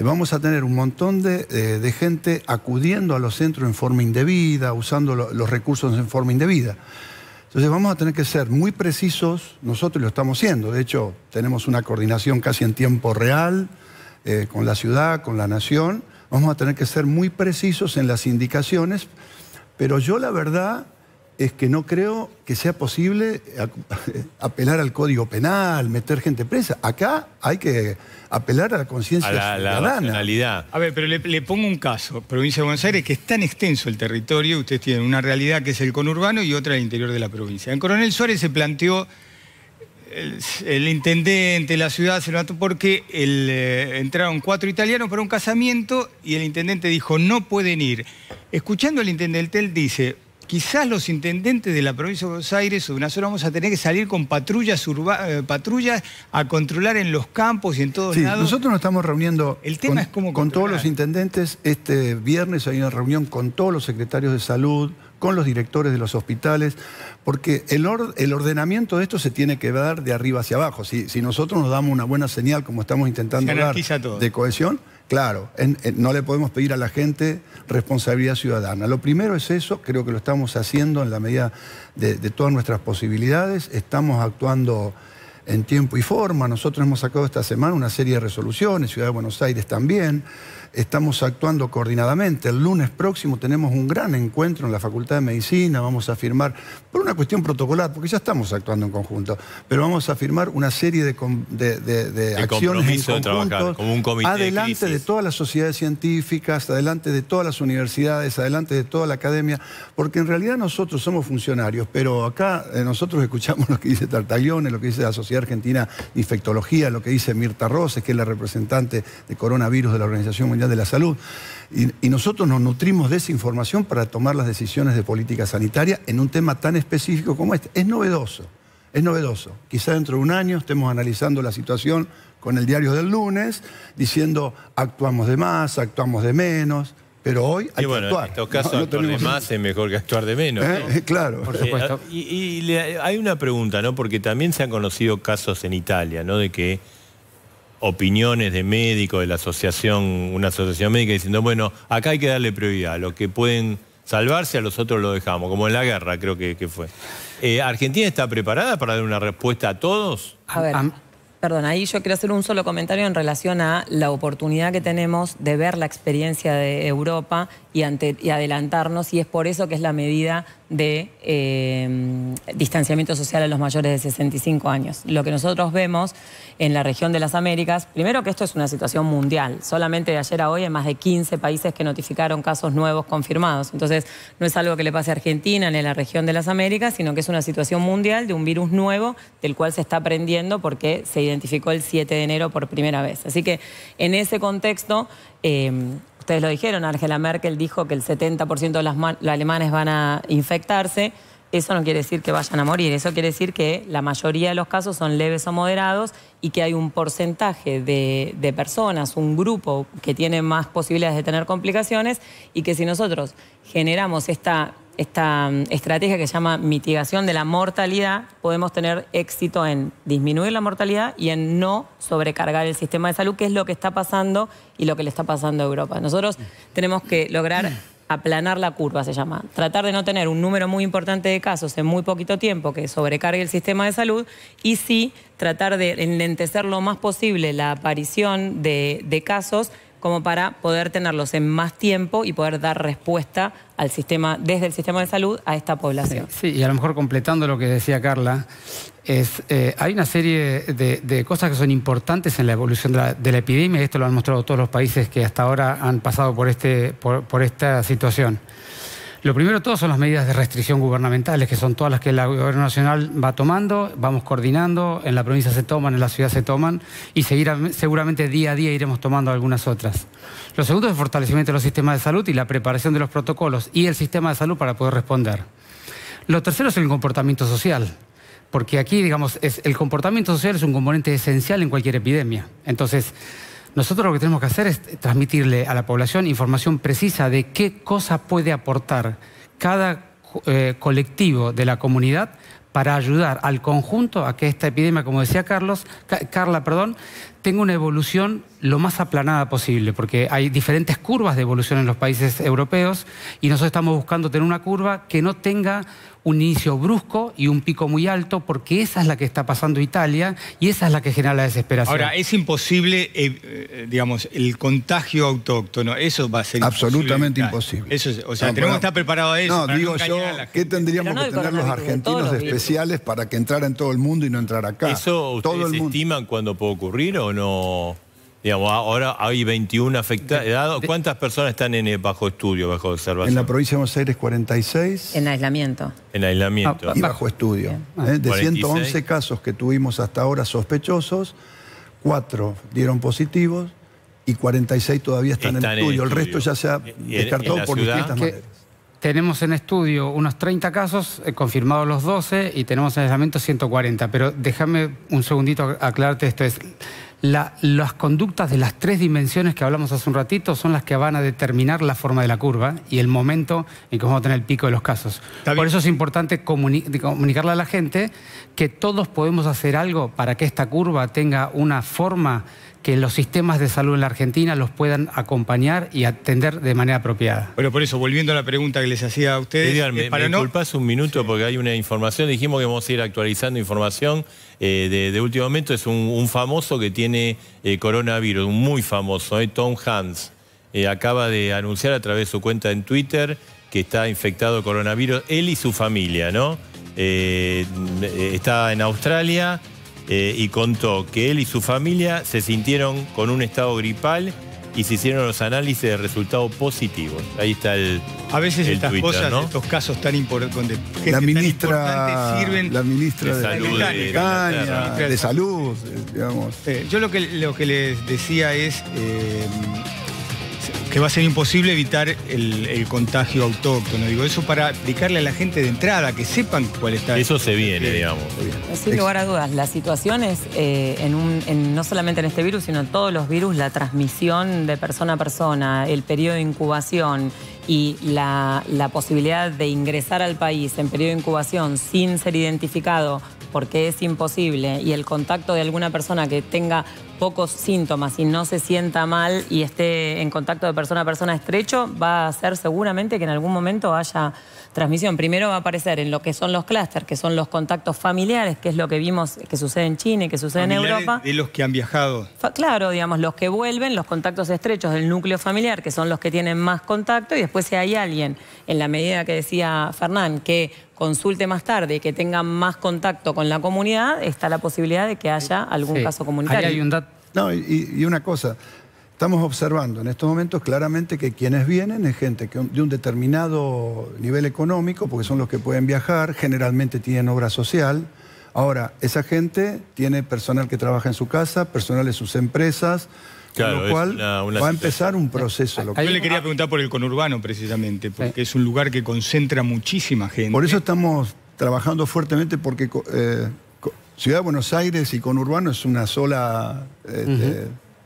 vamos a tener un montón de gente acudiendo a los centros en forma indebida, usando los recursos en forma indebida. Entonces vamos a tener que ser muy precisos, nosotros lo estamos haciendo, de hecho tenemos una coordinación casi en tiempo real con la ciudad, con la nación, vamos a tener que ser muy precisos en las indicaciones, pero yo la verdad es que no creo que sea posible apelar al Código Penal, meter gente presa. Acá hay que apelar a la conciencia ciudadana. La racionalidad. A ver, pero le pongo un caso. Provincia de Buenos Aires, que es tan extenso el territorio, ustedes tienen una realidad que es el conurbano y otra el interior de la provincia. En Coronel Suárez se planteó, el intendente, la ciudad se levantó porque entraron 4 italianos para un casamiento y el intendente dijo, no pueden ir. Escuchando al intendente, él dice, quizás los intendentes de la provincia de Buenos Aires o de una zona vamos a tener que salir con patrullas a controlar en los campos y en todos lados. Nosotros nos estamos reuniendo el tema es cómo con todos los intendentes. Este viernes hay una reunión con todos los secretarios de salud, con los directores de los hospitales, porque el ordenamiento de esto se tiene que dar de arriba hacia abajo. Si nosotros nos damos una buena señal, como estamos intentando dar, de cohesión, claro, no le podemos pedir a la gente responsabilidad ciudadana. Lo primero es eso, creo que lo estamos haciendo en la medida de todas nuestras posibilidades, estamos actuando en tiempo y forma. Nosotros hemos sacado esta semana una serie de resoluciones, Ciudad de Buenos Aires también. Estamos actuando coordinadamente. El lunes próximo tenemos un gran encuentro en la Facultad de Medicina. Vamos a firmar, por una cuestión protocolar, porque ya estamos actuando en conjunto, pero vamos a firmar una serie de acciones en conjunto, como un comité adelante de todas las sociedades científicas, adelante de todas las universidades, adelante de toda la academia, porque en realidad nosotros somos funcionarios, pero acá nosotros escuchamos lo que dice Tartaglione, lo que dice la Sociedad Argentina de Infectología, lo que dice Mirta Roses, que es la representante de coronavirus de la Organización Mundial de la Salud, y nosotros nos nutrimos de esa información para tomar las decisiones de política sanitaria en un tema tan específico como este. Es novedoso, es novedoso. Quizá dentro de un año estemos analizando la situación con el diario del lunes, diciendo actuamos de más, actuamos de menos, pero hoy hay que actuar. En estos casos actuar de más es mejor que actuar de menos, ¿no? Claro. Por supuesto. Hay una pregunta, ¿no? Porque también se han conocido casos en Italia, ¿no? De que opiniones de médicos, de la asociación, una asociación médica diciendo, bueno, acá hay que darle prioridad, a los que pueden salvarse, a los otros lo dejamos, como en la guerra creo que fue. ¿Argentina está preparada para dar una respuesta a todos? A ver, perdón, ahí yo quiero hacer un solo comentario en relación a la oportunidad que tenemos de ver la experiencia de Europa y adelantarnos, y es por eso que es la medida de distanciamiento social a los mayores de 65 años. Lo que nosotros vemos en la región de las Américas, primero que esto es una situación mundial, solamente de ayer a hoy hay más de 15 países que notificaron casos nuevos confirmados, entonces no es algo que le pase a Argentina ni a la región de las Américas, sino que es una situación mundial de un virus nuevo del cual se está aprendiendo porque se identificó el 7 de enero por primera vez. Así que en ese contexto, ustedes lo dijeron, Angela Merkel dijo que el 70% de los alemanes van a infectarse. Eso no quiere decir que vayan a morir, eso quiere decir que la mayoría de los casos son leves o moderados y que hay un porcentaje de personas, un grupo que tiene más posibilidades de tener complicaciones, y que si nosotros generamos esta estrategia que se llama mitigación de la mortalidad, podemos tener éxito en disminuir la mortalidad y en no sobrecargar el sistema de salud, que es lo que está pasando y lo que le está pasando a Europa. Nosotros tenemos que lograr aplanar la curva, se llama. Tratar de no tener un número muy importante de casos en muy poquito tiempo que sobrecargue el sistema de salud, y sí tratar de enlentecer lo más posible la aparición de casos como para poder tenerlos en más tiempo y poder dar respuesta al sistema, desde el sistema de salud a esta población. Sí, y a lo mejor completando lo que decía Carla, hay una serie de cosas que son importantes en la evolución de la epidemia, y esto lo han mostrado todos los países que hasta ahora han pasado por esta situación. Lo primero de todo son las medidas de restricción gubernamentales, que son todas las que el gobierno nacional va tomando, vamos coordinando, en la provincia se toman, en la ciudad se toman, y seguramente día a día iremos tomando algunas otras. Lo segundo es el fortalecimiento de los sistemas de salud y la preparación de los protocolos y el sistema de salud para poder responder. Lo tercero es el comportamiento social, porque aquí, digamos, el comportamiento social es un componente esencial en cualquier epidemia. Entonces, nosotros lo que tenemos que hacer es transmitirle a la población información precisa de qué cosa puede aportar cada colectivo de la comunidad para ayudar al conjunto a que esta epidemia, como decía Carla, tenga una evolución lo más aplanada posible, porque hay diferentes curvas de evolución en los países europeos y nosotros estamos buscando tener una curva que no tenga un inicio brusco y un pico muy alto, porque esa es la que está pasando Italia y esa es la que genera la desesperación. Ahora, es imposible, digamos, el contagio autóctono, eso va a ser absolutamente imposible. Eso, o sea, tenemos que estar preparados a eso. No, digo yo, ¿qué tendríamos que tener los argentinos especiales para que entrara en todo el mundo y no entrar acá? ¿Eso ustedes estiman cuándo puede ocurrir o no? Digamos, ahora hay 21 afectados. ¿Cuántas personas están bajo estudio, bajo observación? En la provincia de Buenos Aires, 46. En aislamiento. En aislamiento. Y bajo estudio. De 111 casos que tuvimos hasta ahora sospechosos, 4 dieron positivos y 46 todavía están en estudio. El resto ya se ha descartado por distintas maneras. Tenemos en estudio unos 30 casos, confirmados los 12, y tenemos en aislamiento 140. Pero déjame un segundito aclararte esto. Las conductas de las 3 dimensiones que hablamos hace un ratito son las que van a determinar la forma de la curva y el momento en que vamos a tener el pico de los casos. Por eso es importante comunicarle a la gente que todos podemos hacer algo para que esta curva tenga una forma que los sistemas de salud en la Argentina los puedan acompañar y atender de manera apropiada. Bueno, por eso, volviendo a la pregunta que les hacía a ustedes... ¿Me disculpas un minuto? Porque hay una información, dijimos que vamos a ir actualizando información de último momento. Es un famoso que tiene coronavirus, un muy famoso, Tom Hanks. Acaba de anunciar a través de su cuenta en Twitter que está infectado de coronavirus, él y su familia, ¿no? Está en Australia... y contó que él y su familia se sintieron con un estado gripal y se hicieron los análisis de resultados positivos. Ahí está el A veces el estas Twitter, cosas, ¿no? estos casos tan importantes, la ministra sirven de salud de salud, digamos. Yo lo que les decía es que va a ser imposible evitar el contagio autóctono. Digo, eso para explicarle a la gente de entrada, que sepan cuál está... Eso se viene, digamos. Sin lugar a dudas, la situación es, no solamente en este virus, sino en todos los virus, la transmisión de persona a persona, el periodo de incubación y la posibilidad de ingresar al país en periodo de incubación sin ser identificado porque es imposible, y el contacto de alguna persona que tenga pocos síntomas y no se sienta mal y esté en contacto de persona a persona estrecho, va a hacer seguramente que en algún momento haya transmisión. Primero va a aparecer en lo que son los clústeres, que son los contactos familiares, que es lo que vimos que sucede en China y que sucede en Europa. De los que han viajado. Claro, digamos, los que vuelven, los contactos estrechos del núcleo familiar, que son los que tienen más contacto, y después si hay alguien, en la medida que decía Fernán, que consulte más tarde y que tenga más contacto con la comunidad, está la posibilidad de que haya algún caso comunitario. Ahí hay un dato. No, y una cosa, estamos observando en estos momentos claramente que quienes vienen es gente de un determinado nivel económico, porque son los que pueden viajar, generalmente tienen obra social. Ahora, esa gente tiene personal que trabaja en su casa, personal de sus empresas, claro, con lo cual va a empezar un proceso. Yo le quería preguntar por el conurbano precisamente, porque es un lugar que concentra muchísima gente. Por eso estamos trabajando fuertemente, porque Ciudad de Buenos Aires y conurbano es una sola...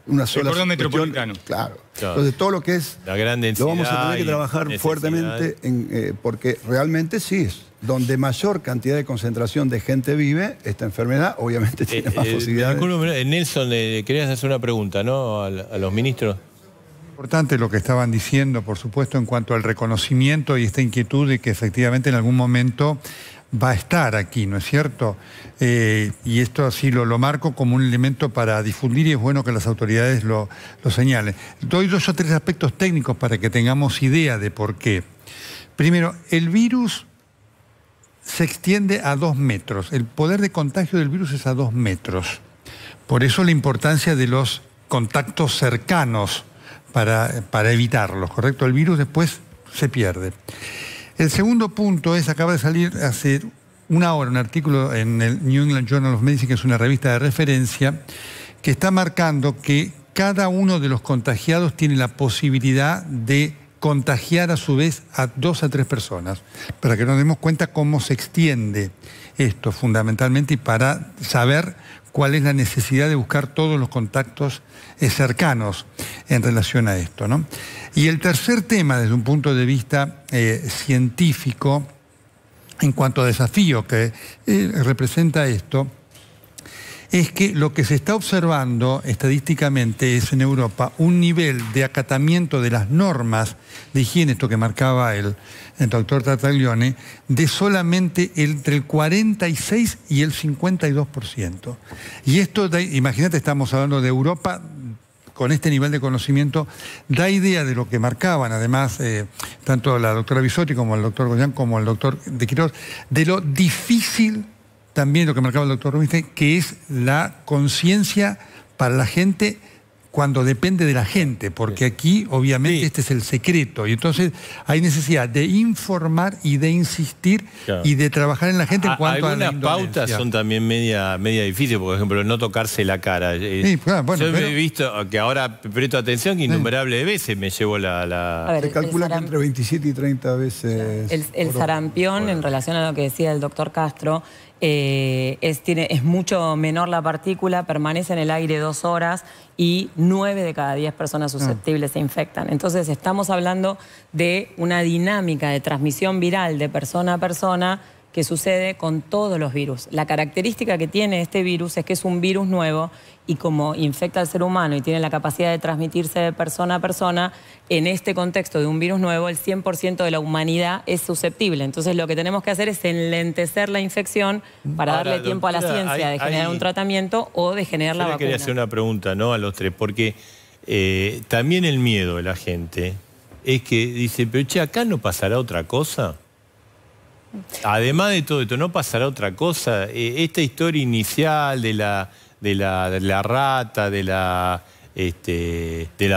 una sola cordón metropolitano. Claro. Entonces todo lo que es... La gran densidad, lo vamos a tener que trabajar fuertemente porque realmente sí es. Donde mayor cantidad de concentración de gente vive, esta enfermedad obviamente tiene más posibilidades. Nelson, querías hacer una pregunta, ¿no? A los ministros. Importante lo que estaban diciendo, por supuesto, en cuanto al reconocimiento y esta inquietud de que efectivamente en algún momento va a estar aquí, ¿no es cierto? Y esto así lo marco como un elemento para difundir y es bueno que las autoridades lo señalen. Doy 2 o 3 aspectos técnicos para que tengamos idea de por qué. Primero, el virus se extiende a 2 metros. El poder de contagio del virus es a 2 metros. Por eso la importancia de los contactos cercanos para evitarlos, ¿correcto? El virus después se pierde. El segundo punto es, acaba de salir hace una hora un artículo en el New England Journal of Medicine, que es una revista de referencia, que está marcando que cada uno de los contagiados tiene la posibilidad de contagiar a su vez a 2 a 3 personas, para que nos demos cuenta cómo se extiende esto fundamentalmente y para saber cuál es la necesidad de buscar todos los contactos cercanos en relación a esto, ¿no? Y el tercer tema, desde un punto de vista científico, en cuanto a desafío que representa esto, es que lo que se está observando estadísticamente es en Europa un nivel de acatamiento de las normas de higiene, esto que marcaba el doctor Tartaglione, de solamente entre el 46 y el 52%. Y esto, imagínate, estamos hablando de Europa, con este nivel de conocimiento, da idea de lo que marcaban, además, tanto la doctora Bisotti como el doctor Goyán, como el doctor de Quirós, de lo difícil también lo que marcaba el doctor Rubinstein, que es la conciencia para la gente cuando depende de la gente, porque aquí obviamente este es el secreto, y entonces hay necesidad de informar y de insistir y de trabajar en la gente en cuanto a la indolencia. Algunas pautas son también media difíciles, por ejemplo, no tocarse la cara. Yo he visto que ahora presto atención que innumerables veces me llevo la... Se calcula que entre 27 y 30 veces... El sarampión, en relación a lo que decía el doctor Castro, es mucho menor la partícula, permanece en el aire 2 horas y 9 de cada 10 personas susceptibles se infectan. Entonces estamos hablando de una dinámica de transmisión viral de persona a persona que sucede con todos los virus. La característica que tiene este virus es que es un virus nuevo y como infecta al ser humano y tiene la capacidad de transmitirse de persona a persona, en este contexto de un virus nuevo, el 100% de la humanidad es susceptible. Entonces lo que tenemos que hacer es enlentecer la infección para darle tiempo a la ciencia de generar un tratamiento o de generar la vacuna. Yo quería hacer una pregunta, ¿no?, a los tres, porque también el miedo de la gente es que dice, pero che, acá no pasará otra cosa. Además de todo esto, ¿no pasará otra cosa? Esta historia inicial de la rata, de la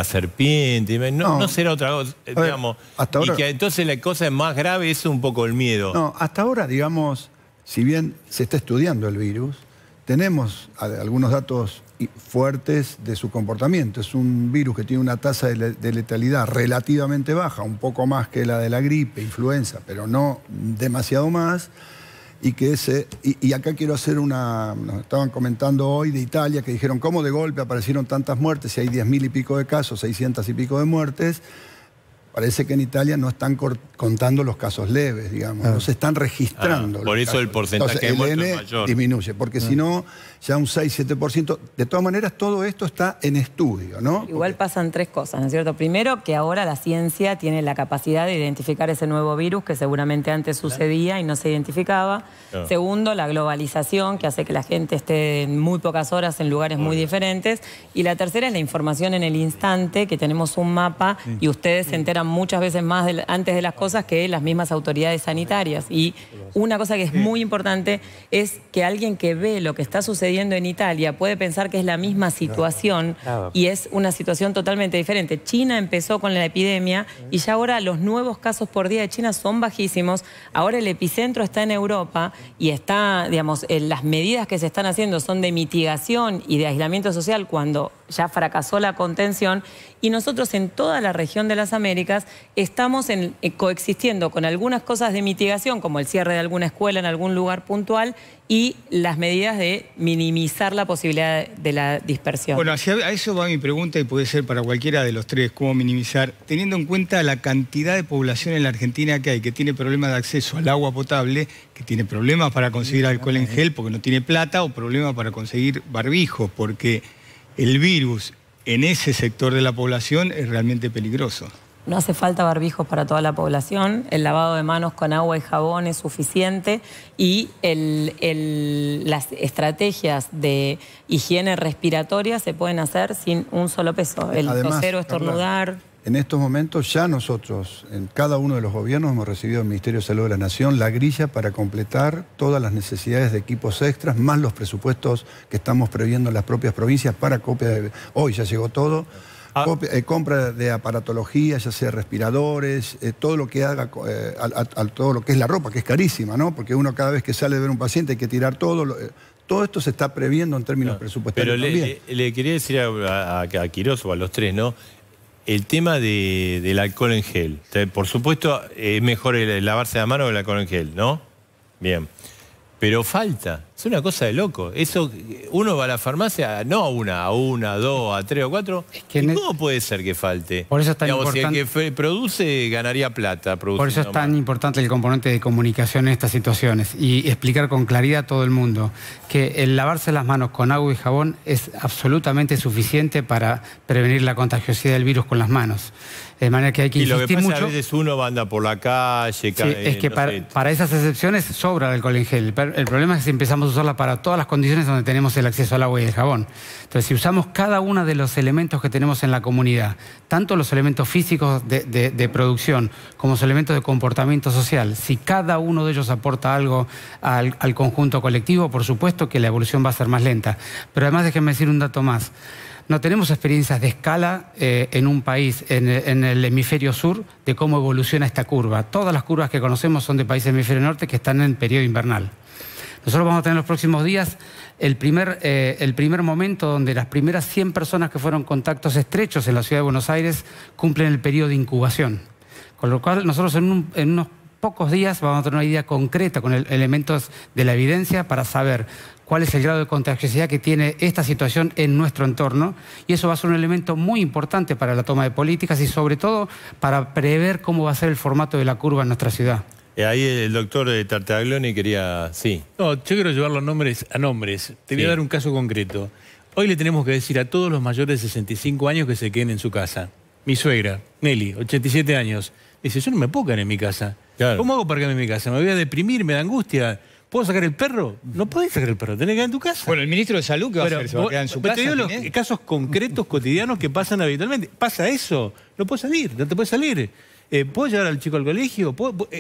serpiente, no será otra cosa, digamos. Hasta ahora, y que entonces la cosa es más grave, es un poco el miedo. No, hasta ahora, digamos, si bien se está estudiando el virus, tenemos algunos datos fuertes de su comportamiento. Es un virus que tiene una tasa de letalidad relativamente baja, un poco más que la de la gripe, influenza, pero no demasiado más. Y acá quiero hacer nos estaban comentando hoy de Italia, que dijeron cómo de golpe aparecieron tantas muertes, si hay 10.000 y pico de casos, 600 y pico de muertes. Parece que en Italia no están contando los casos leves, digamos, no se están registrando. Por eso el porcentaje de muertos es mayor. Disminuye, porque si no, ya un 6-7%. De todas maneras, todo esto está en estudio, ¿no? Igual pasan 3 cosas, ¿no es cierto? Primero, que ahora la ciencia tiene la capacidad de identificar ese nuevo virus que seguramente antes sucedía y no se identificaba. Claro. Segundo, la globalización, que hace que la gente esté en muy pocas horas en lugares muy diferentes. Y la tercera es la información en el instante, que tenemos un mapa y ustedes se enteran muchas veces más antes de las cosas que las mismas autoridades sanitarias. Y una cosa que es muy importante es que alguien que ve lo que está sucediendo en Italia puede pensar que es la misma situación y es una situación totalmente diferente. China empezó con la epidemia y ya ahora los nuevos casos por día de China son bajísimos. Ahora el epicentro está en Europa y está, digamos, las medidas que se están haciendo son de mitigación y de aislamiento social cuando ya fracasó la contención. Y nosotros en toda la región de las Américas estamos coexistiendo con algunas cosas de mitigación, como el cierre de alguna escuela en algún lugar puntual y las medidas de minimizar la posibilidad de la dispersión. Bueno, a eso va mi pregunta y puede ser para cualquiera de los tres, cómo minimizar, teniendo en cuenta la cantidad de población en la Argentina que hay, que tiene problemas de acceso al agua potable, que tiene problemas para conseguir alcohol en gel porque no tiene plata, o problemas para conseguir barbijos, porque el virus en ese sector de la población es realmente peligroso. No hace falta barbijos para toda la población, el lavado de manos con agua y jabón es suficiente y las estrategias de higiene respiratoria se pueden hacer sin un solo peso. El toser o estornudar. En estos momentos ya nosotros, en cada uno de los gobiernos, hemos recibido del Ministerio de Salud de la Nación la grilla para completar todas las necesidades de equipos extras, más los presupuestos que estamos previendo en las propias provincias para copia de... Hoy ya llegó todo. Compra de aparatología, ya sea respiradores, todo lo que haga, todo lo que es la ropa, que es carísima, ¿no? Porque uno cada vez que sale de ver un paciente hay que tirar todo. Todo esto se está previendo en términos presupuestarios. Pero le quería decir a Quirós o a los tres, ¿no? El tema del alcohol en gel. Por supuesto, es mejor lavarse la mano que el alcohol en gel, ¿no? Bien. Pero falta. Es una cosa de loco. Eso, uno va a la farmacia, no a una, dos, a tres o cuatro. Es que ¿cómo puede ser que falte? Por eso es tan importante. Si el que produce ganaría plata. Por eso es tan importante el componente de comunicación en estas situaciones y explicar con claridad a todo el mundo que el lavarse las manos con agua y jabón es absolutamente suficiente para prevenir la contagiosidad del virus con las manos. De manera que hay que insistir mucho. Y lo que pasa, a veces uno anda por la calle, es que para esas excepciones sobra el alcohol en gel. El problema es que si empezamos a usarla para todas las condiciones donde tenemos el acceso al agua y el jabón. Entonces, si usamos cada uno de los elementos que tenemos en la comunidad, tanto los elementos físicos de producción como los elementos de comportamiento social, si cada uno de ellos aporta algo al conjunto colectivo, por supuesto que la evolución va a ser más lenta. Pero además, déjenme decir un dato más. No tenemos experiencias de escala en un país, en el hemisferio sur, de cómo evoluciona esta curva. Todas las curvas que conocemos son de países del hemisferio norte que están en periodo invernal. Nosotros vamos a tener en los próximos días el primer momento donde las primeras 100 personas que fueron contactos estrechos en la ciudad de Buenos Aires cumplen el periodo de incubación. Con lo cual nosotros en unos pocos días vamos a tener una idea concreta con elementos de la evidencia para saber cuál es el grado de contagiosidad que tiene esta situación en nuestro entorno, y eso va a ser un elemento muy importante para la toma de políticas y sobre todo para prever cómo va a ser el formato de la curva en nuestra ciudad. Ahí el doctor Tartaglioni quería... Sí. No, yo quiero llevar los nombres a nombres. Te voy a dar un caso concreto. Hoy le tenemos que decir a todos los mayores de 65 años que se queden en su casa. Mi suegra, Nelly, 87 años, dice, yo no me puedo quedar en mi casa. Claro. ¿Cómo hago para quedarme en mi casa? Me voy a deprimir, me da angustia. ¿Puedo sacar el perro? No podés sacar el perro, tenés que quedar en tu casa. Bueno, el ministro de Salud, ¿qué va a hacer? ¿Se va a quedar en su casa? Te digo los casos concretos cotidianos que pasan habitualmente. Pasa eso, no puedes salir, no te puedes salir. ¿Puedo llevar al chico al colegio?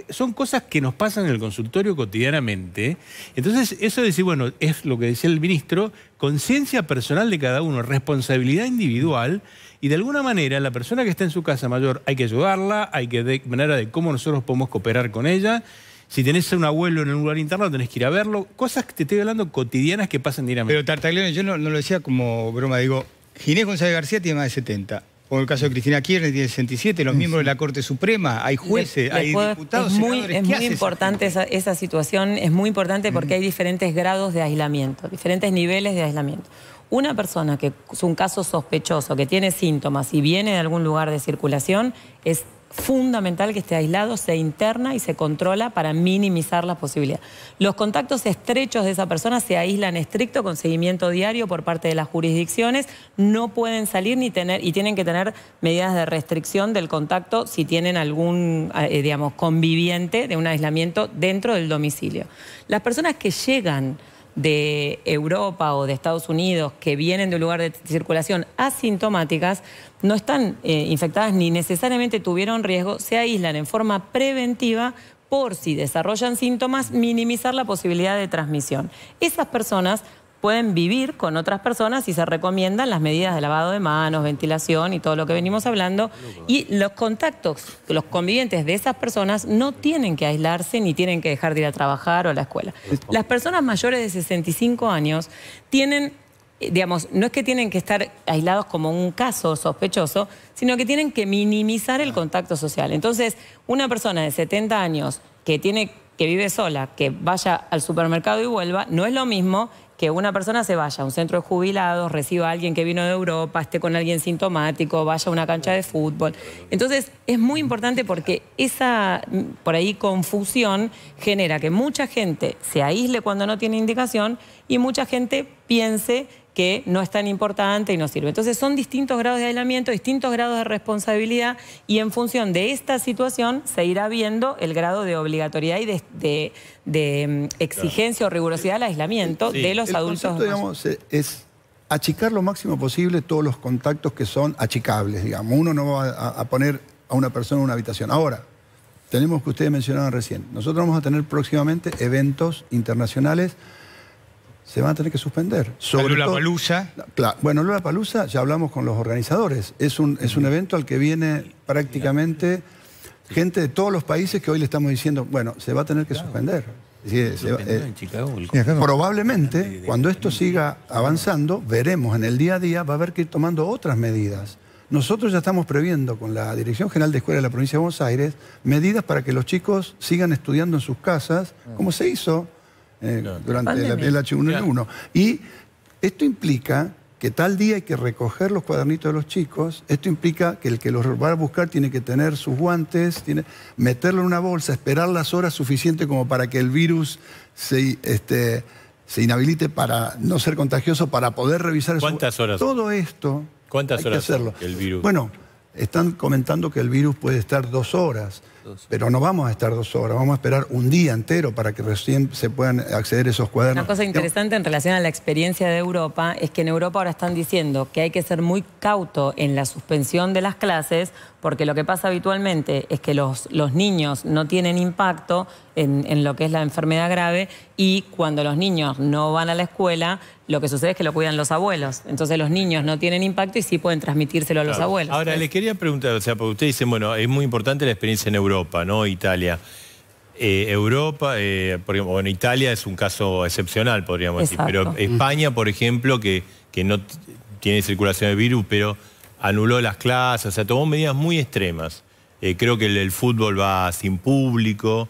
Son cosas que nos pasan en el consultorio cotidianamente. Entonces, eso de decir, bueno, es lo que decía el ministro, conciencia personal de cada uno, responsabilidad individual, y de alguna manera la persona que está en su casa mayor hay que ayudarla, hay que ver manera de cómo nosotros podemos cooperar con ella. Si tenés a un abuelo en un lugar interno, tenés que ir a verlo. Cosas que te estoy hablando cotidianas que pasan diariamente. Pero Tartaglioni, yo no lo decía como broma, digo, Ginés González García tiene más de 70. O en el caso de Cristina Kirchner tiene 67, los miembros de la Corte Suprema, hay jueces, hay diputados, senadores. Es muy importante esa situación, es muy importante porque hay diferentes grados de aislamiento, diferentes niveles de aislamiento. Una persona que es un caso sospechoso, que tiene síntomas y viene de algún lugar de circulación, es fundamental que esté aislado, se interna y se controla para minimizar las posibilidades. Los contactos estrechos de esa persona se aíslan estricto con seguimiento diario por parte de las jurisdicciones, no pueden salir ni tienen que tener medidas de restricción del contacto si tienen algún, digamos, conviviente de un aislamiento dentro del domicilio. Las personas que llegan de Europa o de Estados Unidos que vienen de un lugar de circulación asintomáticas no están infectadas ni necesariamente tuvieron riesgo, se aíslan en forma preventiva por si desarrollan síntomas, minimizar la posibilidad de transmisión. Esas personas pueden vivir con otras personas y se recomiendan las medidas de lavado de manos, ventilación y todo lo que venimos hablando. Y los contactos, los convivientes de esas personas no tienen que aislarse ni tienen que dejar de ir a trabajar o a la escuela. Las personas mayores de 65 años tienen, digamos, no es que tienen que estar aislados como un caso sospechoso, sino que tienen que minimizar el contacto social. Entonces, una persona de 70 años que vive sola, que vaya al supermercado y vuelva, no es lo mismo que una persona se vaya a un centro de jubilados, reciba a alguien que vino de Europa, esté con alguien sintomático, vaya a una cancha de fútbol. Entonces, es muy importante porque esa, por ahí, confusión genera que mucha gente se aísle cuando no tiene indicación y mucha gente piense que no es tan importante y no sirve. Entonces son distintos grados de aislamiento, distintos grados de responsabilidad y en función de esta situación se irá viendo el grado de obligatoriedad y de exigencia o rigurosidad al aislamiento de los adultos. El concepto, digamos, es achicar lo máximo posible todos los contactos que son achicables, digamos. Uno no va a poner a una persona en una habitación. Ahora, tenemos que ustedes mencionaban recién, nosotros vamos a tener próximamente eventos internacionales. Se van a tener que suspender. Sobre Lollapalooza. Claro, bueno, Lollapalooza ya hablamos con los organizadores. Es un evento al que viene prácticamente gente de todos los países que hoy le estamos diciendo, bueno, se va a tener que suspender. Probablemente, cuando esto siga avanzando, veremos en el día a día, va a haber que ir tomando otras medidas. Nosotros ya estamos previendo con la Dirección General de Escuela de la Provincia de Buenos Aires medidas para que los chicos sigan estudiando en sus casas, como se hizo durante el H1N1. Y esto implica que tal día hay que recoger los cuadernitos de los chicos, esto implica que el que los va a buscar tiene que tener sus guantes, meterlo en una bolsa, esperar las horas suficientes como para que el virus se inhabilite para no ser contagioso, para poder revisar eso. ¿Cuántas horas? Todo esto ¿Cuántas horas hay que hacerlo. El virus? Bueno, están comentando que el virus puede estar 2 horas. Pero no vamos a estar 2 horas, vamos a esperar un día entero para que recién se puedan acceder a esos cuadernos. Una cosa interesante en relación a la experiencia de Europa es que en Europa ahora están diciendo que hay que ser muy cauto en la suspensión de las clases porque lo que pasa habitualmente es que los niños no tienen impacto en lo que es la enfermedad grave y cuando los niños no van a la escuela, lo que sucede es que lo cuidan los abuelos. Entonces los niños no tienen impacto y sí pueden transmitírselo a los abuelos. Ahora, le quería preguntar, o sea, porque ustedes dicen, bueno, es muy importante la experiencia en Europa, ¿no? Italia. Porque, bueno, Italia es un caso excepcional, podríamos decir, pero España, por ejemplo, que no tiene circulación de virus, pero anuló las clases, o sea, tomó medidas muy extremas. Creo que el fútbol va sin público.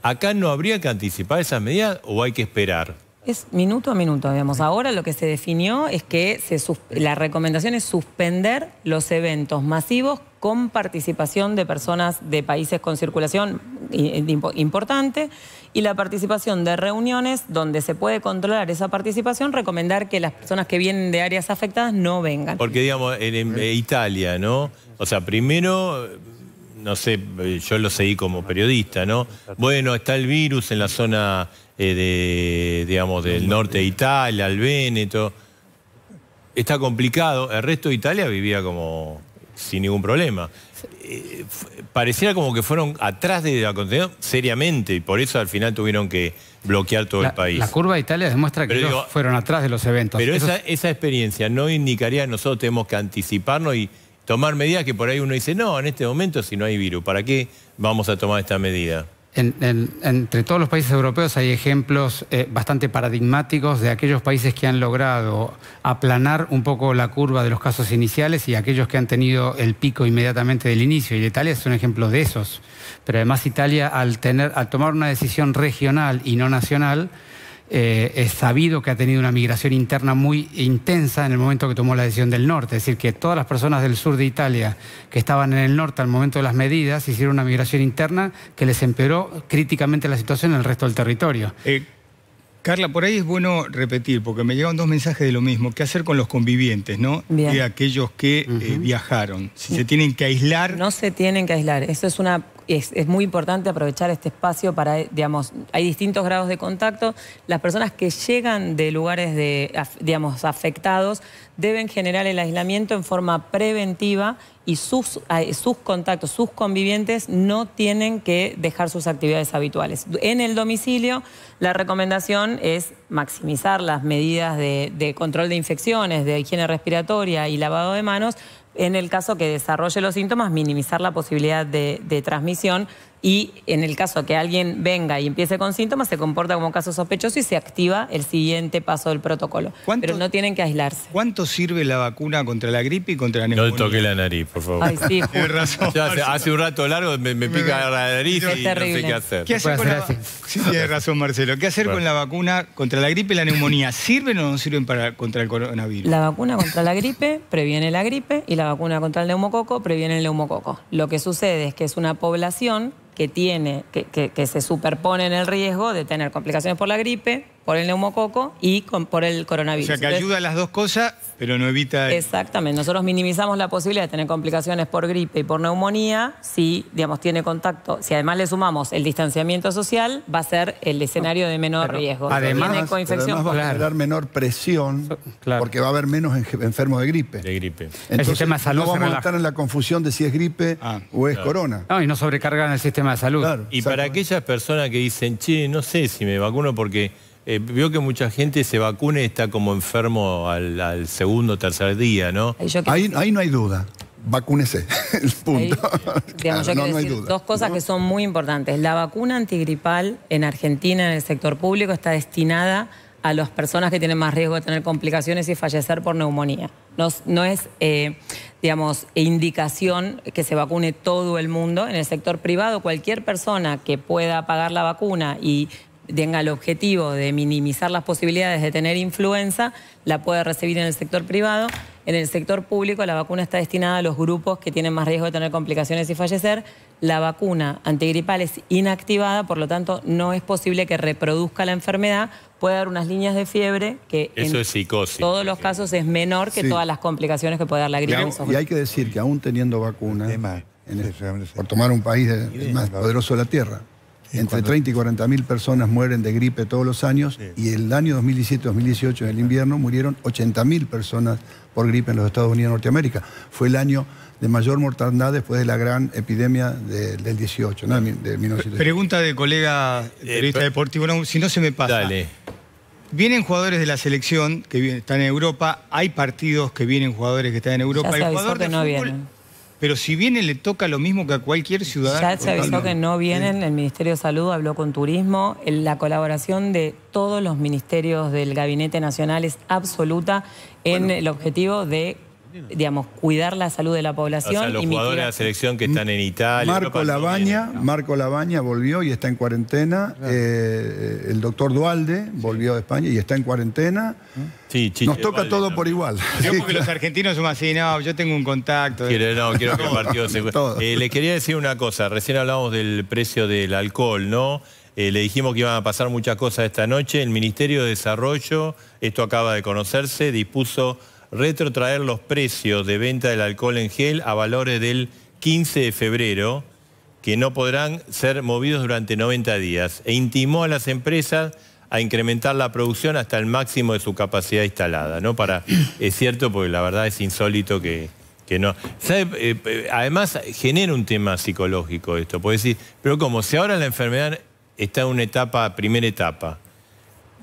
¿Acá no habría que anticipar esas medidas o hay que esperar? Es minuto a minuto, digamos. Ahora lo que se definió es que la recomendación es suspender los eventos masivos con participación de personas de países con circulación importante y la participación de reuniones donde se puede controlar esa participación, recomendar que las personas que vienen de áreas afectadas no vengan. Porque, digamos, en Italia, ¿no? O sea, primero, no sé, yo lo seguí como periodista, ¿no? Bueno, está el virus en la zona digamos, del norte de Italia, el Véneto. Está complicado. El resto de Italia vivía como sin ningún problema. Pareciera como que fueron atrás de la contención seriamente y por eso al final tuvieron que bloquear todo el país. La curva de Italia demuestra que ellos fueron atrás de los eventos. Pero esa experiencia no indicaría que nosotros tenemos que anticiparnos y tomar medidas que por ahí uno dice, no, en este momento si no hay virus, ¿para qué vamos a tomar esta medida? Entre todos los países europeos hay ejemplos bastante paradigmáticos de aquellos países que han logrado aplanar un poco la curva de los casos iniciales y aquellos que han tenido el pico inmediatamente del inicio. Y Italia es un ejemplo de esos. Pero además Italia, al tomar una decisión regional y no nacional, es sabido que ha tenido una migración interna muy intensa en el momento que tomó la decisión del norte. Es decir, que todas las personas del sur de Italia que estaban en el norte al momento de las medidas hicieron una migración interna que les empeoró críticamente la situación en el resto del territorio. Carla, por ahí es bueno repetir, porque me llegaron 2 mensajes de lo mismo. ¿Qué hacer con los convivientes, no? Bien. De aquellos que viajaron. Si se tienen que aislar... No se tienen que aislar. Eso es muy importante aprovechar este espacio para, digamos, hay distintos grados de contacto. Las personas que llegan de lugares, digamos, afectados deben generar el aislamiento en forma preventiva y sus contactos, sus convivientes no tienen que dejar sus actividades habituales. En el domicilio, la recomendación es maximizar las medidas de control de infecciones, de higiene respiratoria y lavado de manos. En el caso que desarrolle los síntomas, minimizar la posibilidad de transmisión y en el caso que alguien venga y empiece con síntomas, se comporta como caso sospechoso y se activa el siguiente paso del protocolo. Pero no tienen que aislarse. ¿Cuánto sirve la vacuna contra la gripe y contra la neumonía? No toque la nariz, por favor. Ay, sí, Tienes razón. Hace un rato largo me pica la nariz y no sé qué hacer. ¿Qué hacer con Sí, tienes razón, Marcelo. ¿Qué hacer con la vacuna contra la gripe y la neumonía? ¿Sirven o no sirven contra el coronavirus? La vacuna contra la gripe previene la gripe y la vacuna contra el neumococo previene el neumococo. Lo que sucede es que es una población que se superpone en el riesgo de tener complicaciones por la gripe, por el neumococo y por el coronavirus. O sea, que ayuda a las dos cosas, pero no evita... Exactamente. Nosotros minimizamos la posibilidad de tener complicaciones por gripe y por neumonía si, digamos, tiene contacto. Si además le sumamos el distanciamiento social, va a ser el escenario de menor riesgo. Además va a generar menor presión, porque va a haber menos enfermos de gripe. Entonces, el sistema de salud no vamos a estar en la confusión de si es gripe o es corona. No, y no sobrecargan el sistema de salud. Claro, y para aquellas personas que dicen, che, no sé si me vacuno porque veo que mucha gente se vacuna y está como enfermo al segundo o tercer día, ¿no? Ahí no hay duda. Vacúnese, el punto. Digamos, yo quiero decir dos cosas que son muy importantes. La vacuna antigripal en Argentina, en el sector público, está destinada a las personas que tienen más riesgo de tener complicaciones y fallecer por neumonía. No es, digamos, indicación que se vacune todo el mundo. En el sector privado, cualquier persona que pueda pagar la vacuna y tenga el objetivo de minimizar las posibilidades de tener influenza, la puede recibir en el sector privado. En el sector público la vacuna está destinada a los grupos que tienen más riesgo de tener complicaciones y fallecer. La vacuna antigripal es inactivada, por lo tanto no es posible que reproduzca la enfermedad. Puede dar unas líneas de fiebre que eso es psicosis. En todos los casos es menor que todas las complicaciones que puede dar la gripe. Y hay que decir que aún teniendo vacuna, por tomar un país el más poderoso de la Tierra, entre 30 y 40 mil personas mueren de gripe todos los años y el año 2017-2018, en el invierno, murieron 80.000 personas por gripe en los Estados Unidos de Norteamérica. Fue el año de mayor mortandad después de la gran epidemia del 18, ¿no? De 1918. Pregunta de colega periodista deportivo, no, si no se me pasa. Dale. Vienen jugadores de la selección que están en Europa, hay partidos que vienen jugadores que están en Europa. Ya se el avisó jugador que de no fútbol, vienen. Pero si viene le toca lo mismo que a cualquier ciudadano. Ya se avisó que no vienen, el Ministerio de Salud habló con Turismo, la colaboración de todos los ministerios del Gabinete Nacional es absoluta en el objetivo de, digamos, cuidar la salud de la población. O sea, los jugadores de la selección que están en Italia... Marco Labaña volvió y está en cuarentena. El doctor Dualde volvió de España y está en cuarentena. Sí, nos toca todo por igual. Yo porque los argentinos son así, no, yo tengo un contacto. Quiero que el partido se... le quería decir una cosa, recién hablamos del precio del alcohol, ¿no? Le dijimos que iban a pasar muchas cosas esta noche. El Ministerio de Desarrollo, esto acaba de conocerse, dispuso retrotraer los precios de venta del alcohol en gel a valores del 15 de febrero, que no podrán ser movidos durante 90 días, e intimó a las empresas a incrementar la producción hasta el máximo de su capacidad instalada, ¿no? Es cierto, porque la verdad es insólito que no. Además, genera un tema psicológico esto, puede decir, pero como si ahora la enfermedad está en una primera etapa,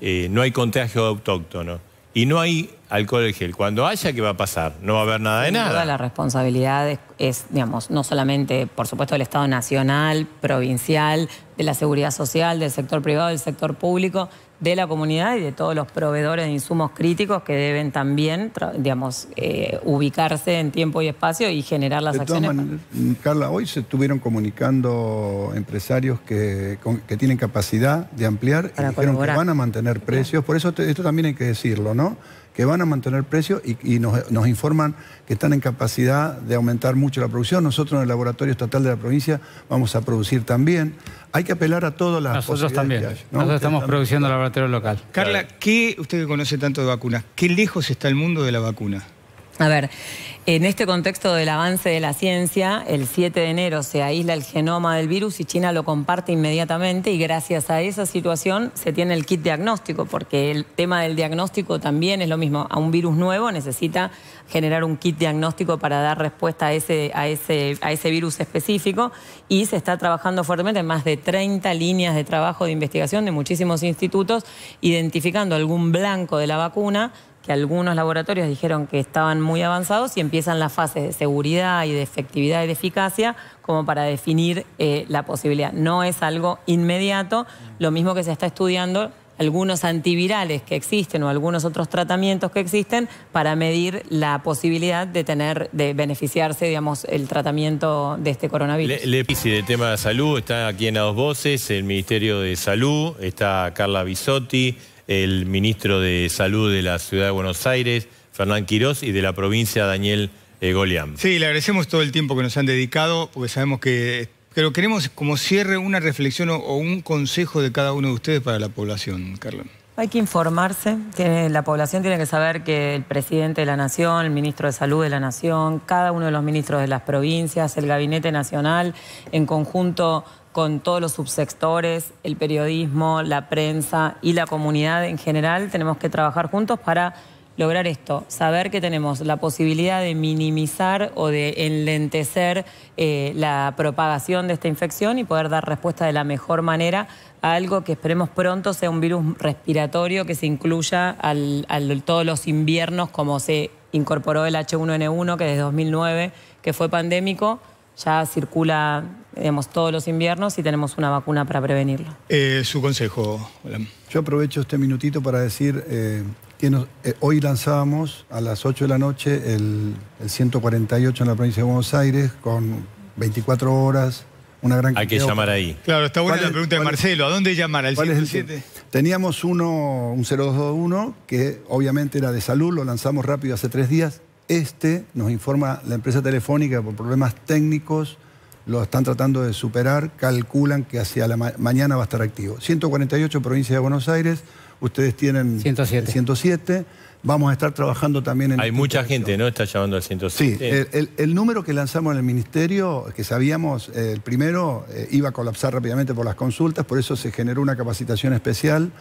no hay contagio autóctono y no hay alcohol en gel. Cuando haya, ¿qué va a pasar? No va a haber nada de nada. Toda la responsabilidad es, digamos, no solamente, por supuesto, del Estado nacional, provincial, de la seguridad social, del sector privado, del sector público, de la comunidad y de todos los proveedores de insumos críticos que deben también, digamos, ubicarse en tiempo y espacio y generar las acciones. Carla, hoy se estuvieron comunicando empresarios que tienen capacidad de ampliar y dijeron que van a mantener precios. Por eso esto también hay que decirlo, ¿no? Que van a mantener precios y nos informan que están en capacidad de aumentar mucho la producción. Nosotros en el Laboratorio Estatal de la provincia vamos a producir también. Hay que apelar a todas las Nosotros también. Que hay, ¿no? Nosotros estamos produciendo el laboratorio local. Carla, usted que conoce tanto de vacunas, ¿qué lejos está el mundo de la vacuna? A ver, en este contexto del avance de la ciencia, el 7 de enero se aísla el genoma del virus y China lo comparte inmediatamente y gracias a esa situación se tiene el kit diagnóstico, porque el tema del diagnóstico también es lo mismo. A un virus nuevo necesita generar un kit diagnóstico para dar respuesta a ese virus específico y se está trabajando fuertemente en más de 30 líneas de trabajo de investigación de muchísimos institutos, identificando algún blanco de la vacuna que algunos laboratorios dijeron que estaban muy avanzados y empiezan las fases de seguridad y de efectividad y de eficacia como para definir la posibilidad. No es algo inmediato, lo mismo que se está estudiando algunos antivirales que existen o algunos otros tratamientos que existen para medir la posibilidad de beneficiarse, digamos, el tratamiento de este coronavirus. Del tema de salud está aquí en A Dos Voces, el Ministerio de Salud, está Carla Bisotti, el ministro de Salud de la Ciudad de Buenos Aires, Fernán Quirós, y de la provincia, Daniel Golián. Sí, le agradecemos todo el tiempo que nos han dedicado, porque sabemos que... Pero queremos como cierre una reflexión o un consejo de cada uno de ustedes para la población, Carla. Hay que informarse, la población tiene que saber que el presidente de la Nación, el ministro de Salud de la Nación, cada uno de los ministros de las provincias, el Gabinete Nacional, en conjunto con todos los subsectores, el periodismo, la prensa y la comunidad en general, tenemos que trabajar juntos para lograr esto, saber que tenemos la posibilidad de minimizar o de enlentecer la propagación de esta infección y poder dar respuesta de la mejor manera a algo que esperemos pronto sea un virus respiratorio que se incluya a todos los inviernos, como se incorporó el H1N1, que desde 2009, que fue pandémico, ya circula, digamos, todos los inviernos y tenemos una vacuna para prevenirlo. Su consejo. Hola. Yo aprovecho este minutito para decir que hoy lanzábamos a las 8 de la noche el 148 en la provincia de Buenos Aires con 24 horas, una gran cantidad. Hay que llamar ahí. Claro, está buena la pregunta de Marcelo. ¿A dónde llamar? ¿Al 107? Teníamos un 0221 que obviamente era de salud, lo lanzamos rápido hace 3 días. Nos informa la empresa telefónica por problemas técnicos, lo están tratando de superar, calculan que hacia la mañana va a estar activo. 148 provincia de Buenos Aires, ustedes tienen 107. Vamos a estar trabajando también en... Hay mucha gente, ¿no? Está llamando al 107. Sí, el número que lanzamos en el Ministerio, que sabíamos, el primero iba a colapsar rápidamente por las consultas, por eso se generó una capacitación especial.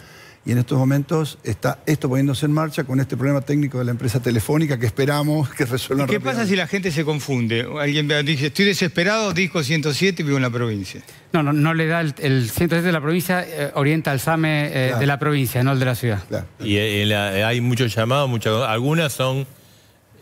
Y en estos momentos está esto poniéndose en marcha con este problema técnico de la empresa telefónica que esperamos que resuelvan. ¿Qué pasa si la gente se confunde? Alguien dice, estoy desesperado, dijo 107 y vivo en la provincia. No le da el 107 de la provincia, orienta al SAME de la provincia, no el de la ciudad. Claro. Y hay muchos llamados, algunas son,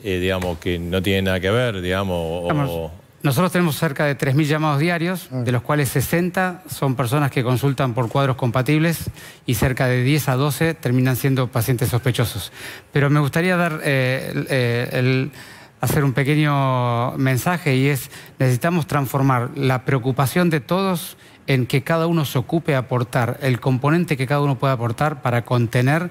digamos, que no tienen nada que ver, digamos, Nosotros tenemos cerca de 3.000 llamados diarios, de los cuales 60 son personas que consultan por cuadros compatibles y cerca de 10 a 12 terminan siendo pacientes sospechosos. Pero me gustaría hacer un pequeño mensaje y es, necesitamos transformar la preocupación de todos en que cada uno se ocupe a aportar el componente que cada uno pueda aportar para contener,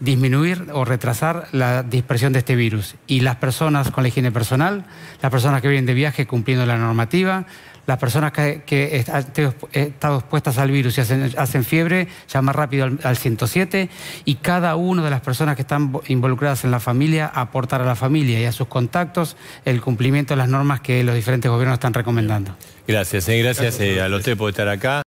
disminuir o retrasar la dispersión de este virus. Y las personas con la higiene personal, las personas que vienen de viaje cumpliendo la normativa, las personas que han estado expuestas al virus y hacen fiebre, llamar rápido al 107, y cada una de las personas que están involucradas en la familia, aportar a la familia y a sus contactos el cumplimiento de las normas que los diferentes gobiernos están recomendando. Gracias, gracias a los tres por estar acá.